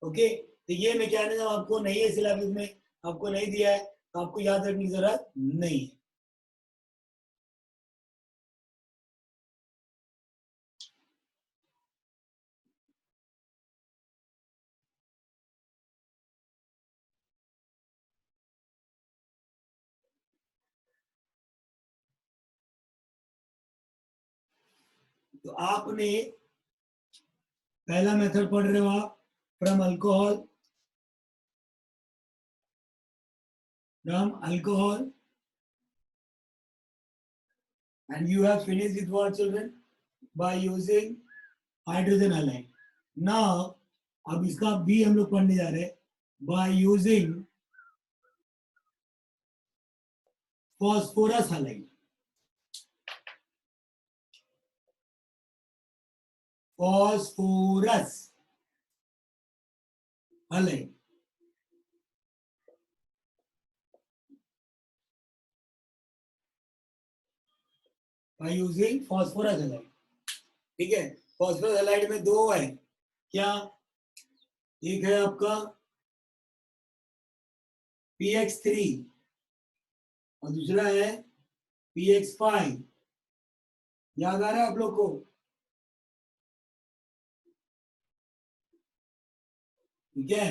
ओके, तो ये मैकेनिज्म आपको नहीं है सिलेबस में, आपको नहीं दिया है, तो आपको याद रखने की जरूरत नहीं है। तो आपने पहला मेथड पढ़ रहे हो आप, from alcohol, and you have finished with what children? By using hydrogen halide. Now अब इसका भी हम लोग पढ़ने जा रहे हैं, by using phosphorus halide. phosphorus halide. by using phosphorus halide, ठीक है। phosphorus halide में दो है, क्या? एक है आपका PX3 और दूसरा है PX5। याद आ रहा है आप लोग को? ठीक है,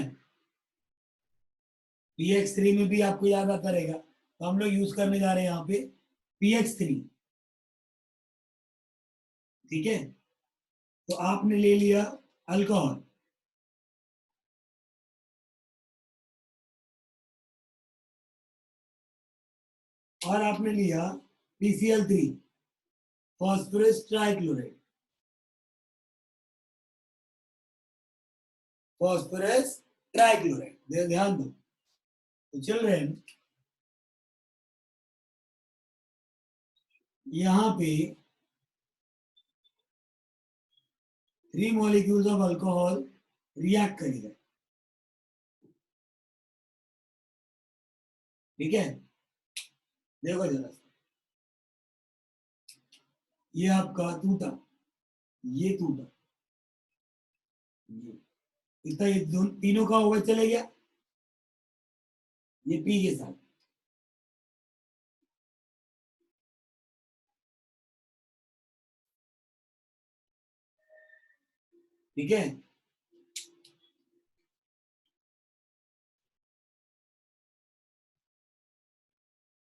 PX3 में भी आपको याद आता रहेगा, तो हम लोग यूज करने जा रहे हैं यहाँ पे PX3, ठीक है। तो आपने ले लिया अल्कोहल, और आपने लिया PCl3, phosphorus trichloride, phosphorus trichloride, ध्यान दो। तो चिल्ड्रन, यहाँ पे 3 मॉलिक्यूल्स ऑफ अल्कोहल रिएक्ट करेगा, ठीक है। देखो जरा, ये आपका टूटा, ये टूटा, ये इतना, ये तीनों का ओवर चले गया, ये पी के साथ, ठीक है।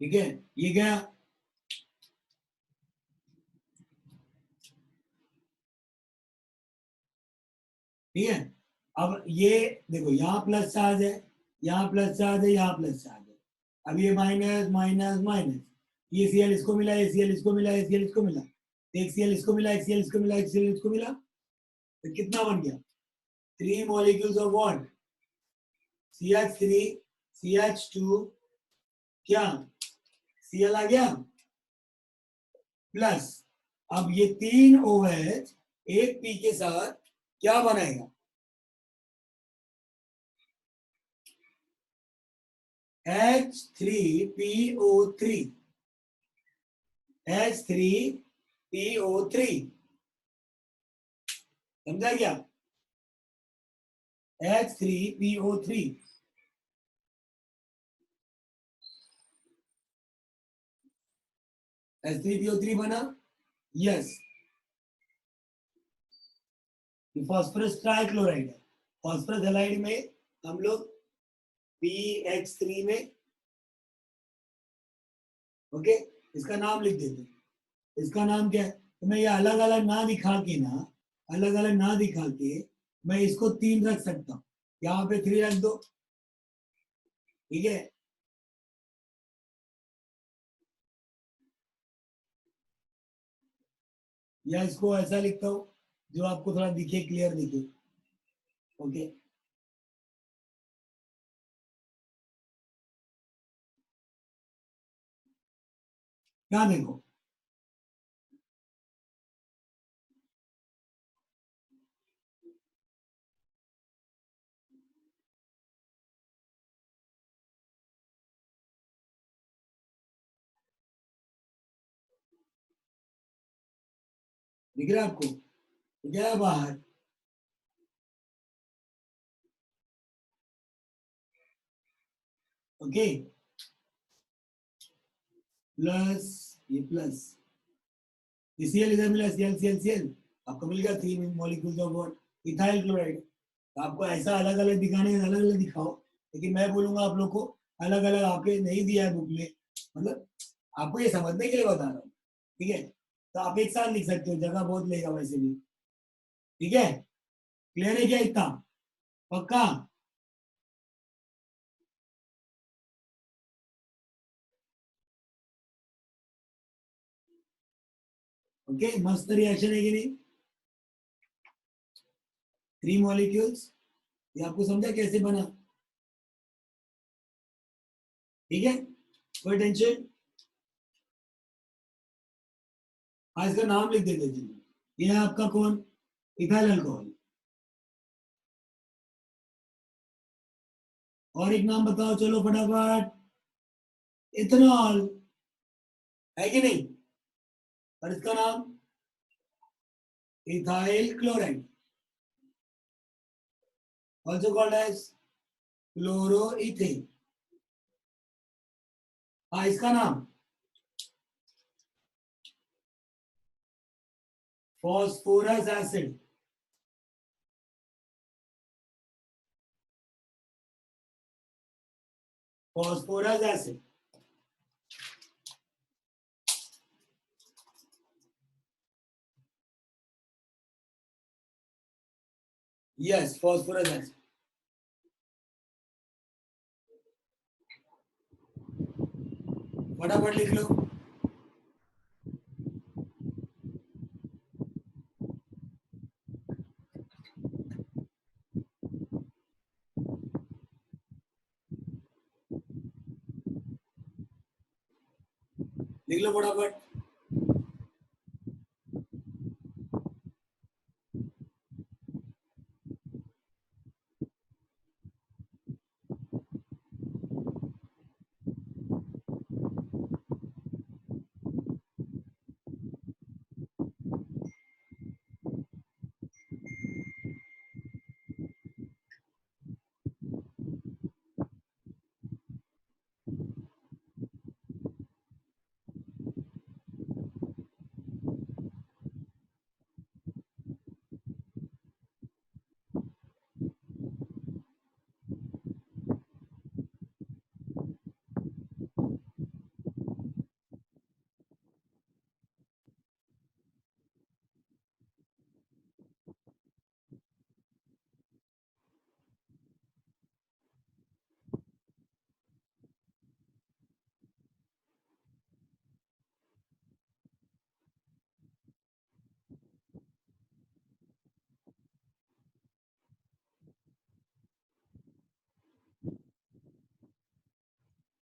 ठीक है, ये गया, ठीक है। अब ये देखो, यहाँ प्लस चार्ज है, यहाँ प्लस चार्ज है, यहाँ प्लस चार्ज है। अब ये माइनस माइनस माइनस, ये सीएल इसको मिला, ये सीएल इसको मिला, ये सीएल इसको मिला, एक सीएल इसको मिला, एक सीएल इसको मिला, एक सीएल इसको मिला, तो कितना बन गया? 3 molecules of what? CH3 CH2, क्या सीएल आ गया प्लस। अब ये 3 OH एक पी के साथ क्या बनाएगा? H3PO3, H3PO3, समझा क्या? H3PO3, H3PO3 बना, यस। फॉस्फोरस ट्राइक्लोराइड है, फॉस्फोरस हैलाइड में हम लोग PX3 में, ओके, इसका नाम लिख देते हैं। इसका नाम क्या है? तो मैं ये अलग अलग ना दिखा के ना, अलग अलग ना दिखा के मैं इसको 3 रख सकता हूँ, यहाँ पे 3 रख दो, ठीक है। या इसको ऐसा लिखता हूँ जो आपको थोड़ा दिखे, क्लियर दिखे, ओके। क्या देखो, दिख रहा है आपको? गया बाहर, ओके, प्लस ये प्लस सीएल इधर मिला, सीएल सीएल सीएल आपको मिल गया 3 molecules of what, ethyl chloride. तो आपको ऐसा अलग अलग दिखाने, अलग अलग दिखाओ, लेकिन मैं बोलूंगा आप लोग को अलग अलग आपके नहीं दिया है बुक में, मतलब आपको ये समझने के लिए बता रहा हूँ, ठीक है? तो आप एक साथ लिख सकते हो, जगह बहुत लेगा वैसे भी, ठीक है? क्लियर है क्या इतना? पक्का? ओके, मस्त रिएक्शन है कि नहीं? 3 मॉलिक्यूल्स, ये आपको समझा कैसे बना? ठीक है, कोई टेंशन? हाँ, इसका नाम लिख देते जी। ये है आपका कौन? Ethyl alcohol. और एक नाम बताओ चलो फटाफट। इथेनॉल, है कि नहीं? और इसका नाम ethyl chloride, also called as chloroethane. हाँ, इसका नाम phosphorous acid. Phosphorous acid, yes, phosphorous acid. फटाफट लिख लो। लिख लो फटाफट।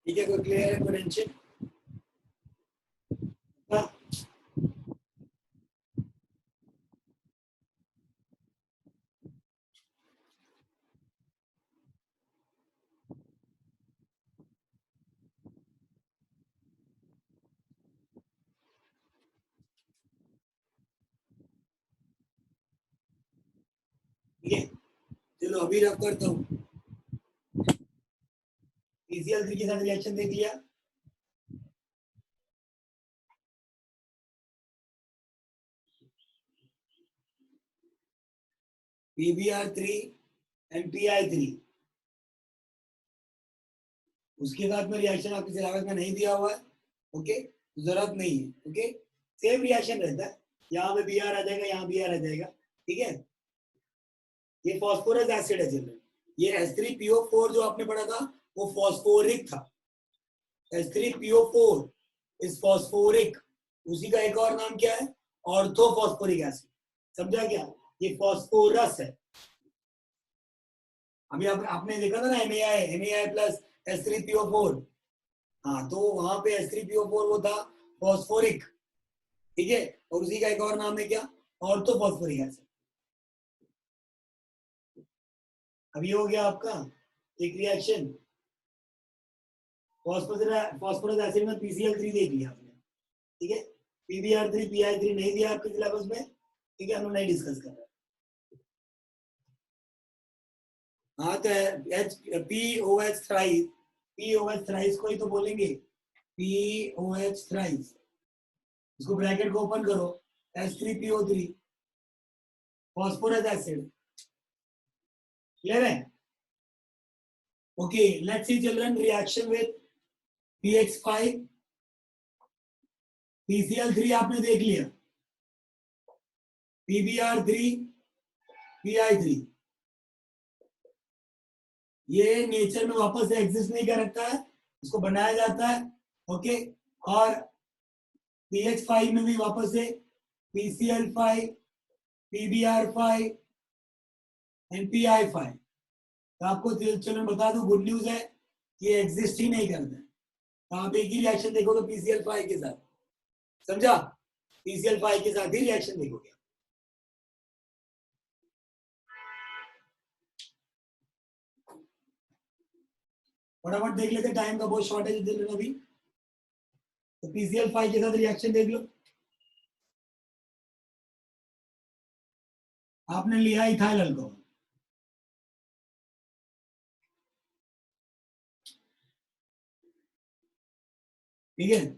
ठीक है, कोई क्लियर है? कोई टेंशन? हाँ, ठीक है, चलो अभी रफ करता हूँ। PCl3 के साथ रिएक्शन देख लिया। PbR3 MPI3, उसके साथ में रिएक्शन आपके सिलेबस में नहीं दिया हुआ है, ओके, जरूरत नहीं है, ओके, सेम रिएक्शन रहता है, यहाँ पे Br आ जाएगा, यहाँ Br आ जाएगा, ठीक है? ये फॉस्फोरस एसिड है जनरल। ये H3PO4 जो आपने पढ़ा था वो फॉस्फोरिक था। H3PO4 इज फॉस्फोरिक, उसी का एक और नाम क्या है? Orthophosphoric acid. समझा क्या? ये फॉस्फोरस है। अभी आपने देखा था ना NaI प्लस H3PO4, हाँ, तो वहां पे H3PO4 वो था फॉस्फोरिक, ठीक है? और उसी का एक और नाम है क्या? Orthophosphoric acid. अभी हो गया आपका एक रिएक्शन, फॉस्फोरस एसिड में PCl3 देख लिया आपने, ठीक है? PbR3 PI3 नहीं दिया आपके सिलेबस में, ठीक है, हम लोग नहीं डिस्कस कर रहे। हाँ तो POH थ्राइस, POH थ्राइस को ही तो बोलेंगे, POH थ्राइस। इसको ब्रैकेट को ओपन करो, H3PO3 फॉस्फोरस एसिड। क्लियर है? Okay, let's see children reaction with PX5, PCl3 आपने देख लिया, PBr3, PI3, ये नेचर में वापस से एग्जिस्ट नहीं कर रखा है, इसको बनाया जाता है। ओके, और PH5 में भी वापस से PCl5, PBr5 एंड PI5। तो आपको चिल्ड्रन बता दूं, गुड न्यूज है, ये एग्जिस्ट ही नहीं करता है। तो आप एक ही रिएक्शन देखोगे PCl5 के साथ, समझा? PCl5 के साथ ही रिएक्शन देखोगे। फटाफट देख लेते, टाइम का बहुत शॉर्टेज है अभी। तो PCl5 के साथ रिएक्शन देख लो। आपने लिया इथाइल अल्कोहल, ठीक है,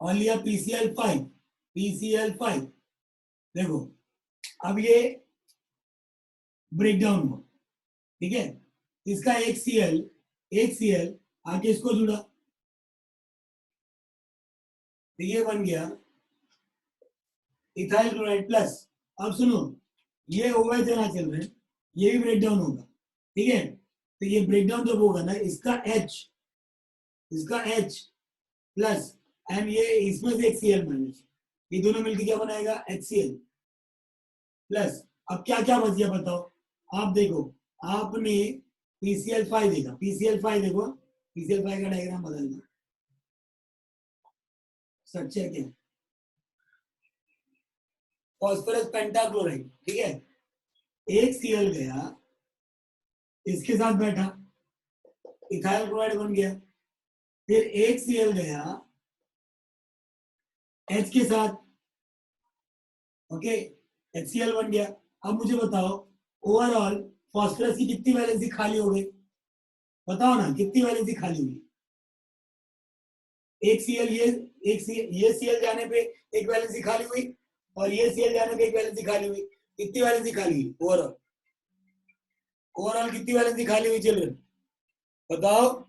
और लिया PCl5, PCl5। देखो अब ये ब्रेकडाउन हुआ, ठीक है, इसका एक Cl आके इसको जुड़ा, तो ये बन गया इथाइल क्लोराइड प्लस। अब सुनो, ये OH ना चल रहे, ये भी ब्रेकडाउन होगा, ठीक है। तो ये ब्रेकडाउन जब होगा ना, इसका H प्लस एंड ये इसमें से एक Cl माइनस, ये दोनों मिलकर क्या बनाएगा, HCl प्लस। अब क्या क्या बच गया बताओ? आप देखो, आपने PCl5 देखा, PCl5 देखो, PCl5 का डायग्राम बदलना, सच है क्या? फॉस्फोरस पेंटाक्लोराइड, ठीक है, एक Cl गया, इसके साथ बैठा, इथाइल क्लोराइड बन गया, फिर एक Cl गया H के साथ, ओके, HCl बन गया। अब मुझे बताओ, ओवरऑल फॉस्फोरस की कितनी वैलेंसी खाली हो गई? बताओ ना, कितनी वैलेंसी खाली हुई? एक Cl ये Cl जाने पे एक वैलेंसी खाली हुई, और ये Cl जाने पे एक वैलेंसी खाली हुई। कितनी वैलेंसी खाली हुई ओवरऑल? ओवरऑल कितनी वैलेंसी खाली हुई चिल्ड्रन, बताओ?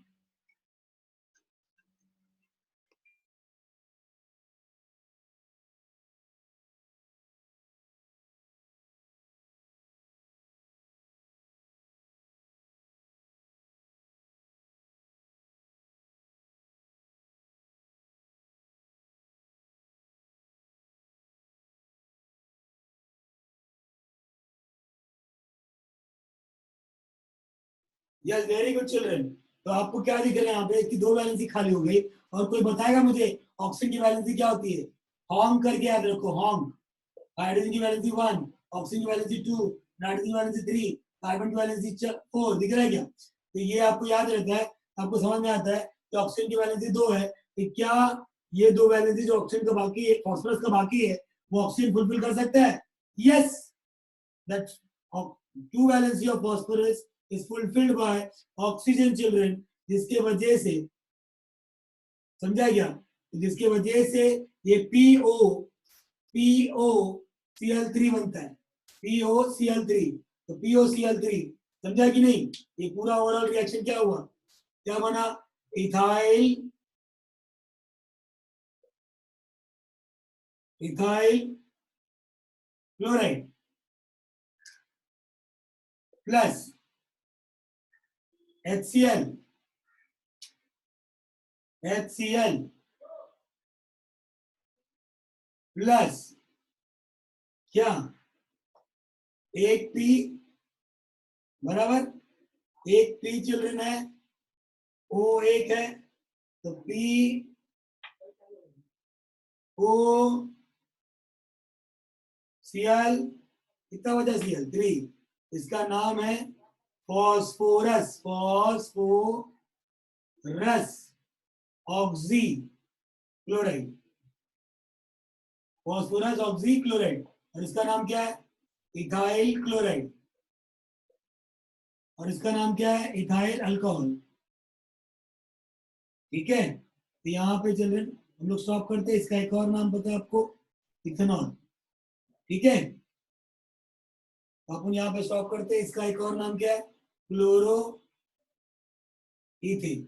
Yes, very good children. तो आपको क्या दिख रहा है यहाँ पे, इसकी दो वैलेंसी खाली हो गई। और कोई बताएगा मुझे ऑक्सीजन की वैलेंसी क्या होती है? हॉन्ग करके याद रखो, हॉन्ग। हाइड्रोजन की वैलेंसी 1, ऑक्सीजन की वैलेंसी 2, नाइट्रोजन की वैलेंसी 3, कार्बन की वैलेंसी 4। दिख रहा है क्या? तो ये आपको याद रहता है, आपको समझ में आता है कि ऑक्सीजन की वैलेंसी 2 है, कि क्या ये दो वैलेंसी जो ऑक्सीजन का बाकी है, फॉस्फोरस का बाकी है, वो ऑक्सीजन फुलफिल कर सकता है? Yes, that to valency of phosphorus is fulfilled by oxygen children, जिसके वजह से, समझा क्या, जिसके वजह से ये POCl3 बनता है, POCl3। तो POCl3, समझा कि नहीं? ये पूरा ओवरऑल रिएक्शन क्या हुआ, क्या बना? Ethyl chloride plus HCl plus क्या, एक P बराबर, एक P चिल्ड्रन है, O एक है, तो POCl कितना बचा, Cl3। इसका नाम है phosphorus, phosphorus oxy chloride, phosphorus oxychloride, और इसका नाम क्या है? इथाइल क्लोराइड, और इसका नाम क्या है? Ethyl alcohol. ठीक है, तो यहाँ पे चिल्ड्रन हम लोग स्टॉप करते हैं। इसका एक और नाम पता है आपको? इथेनॉल। ठीक है, अपन यहाँ पे स्टॉप करते हैं। इसका एक और नाम क्या है? क्लोरो इथिन।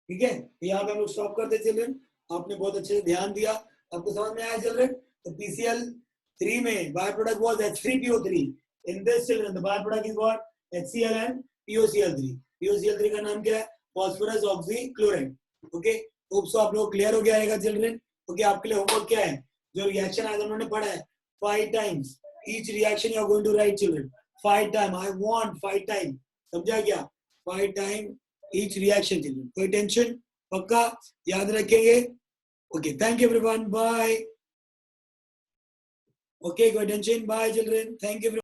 ठीक है, तो यहाँ पे हम लोग स्टॉप करते हैं चिल्ड्रन। आपने बहुत अच्छे से ध्यान दिया, आपको समझ में आया चिल्ड्रन? तो PCl3 में by product was H3PO3। In this children the by product is what? HCl and POCl3। POCl3 का नाम क्या है? Phosphorus oxychloride. Okay, hope so आप लोग क्लियर हो गया रहेगा चिल्ड्रन। ओके, आपके लिए होमवर्क क्या है? जो रिएक्शन आज हमने पढ़ा है 5 times each reaction you are going to write children. 5 time, I want 5 time. समझा क्या? 5 टाइम ईच रिएक्शन चिल्ड्रन। कोई टेंशन? पक्का याद रखेंगे? Okay, thank you everyone, bye. Okay, कोई tension? Bye children, thank you.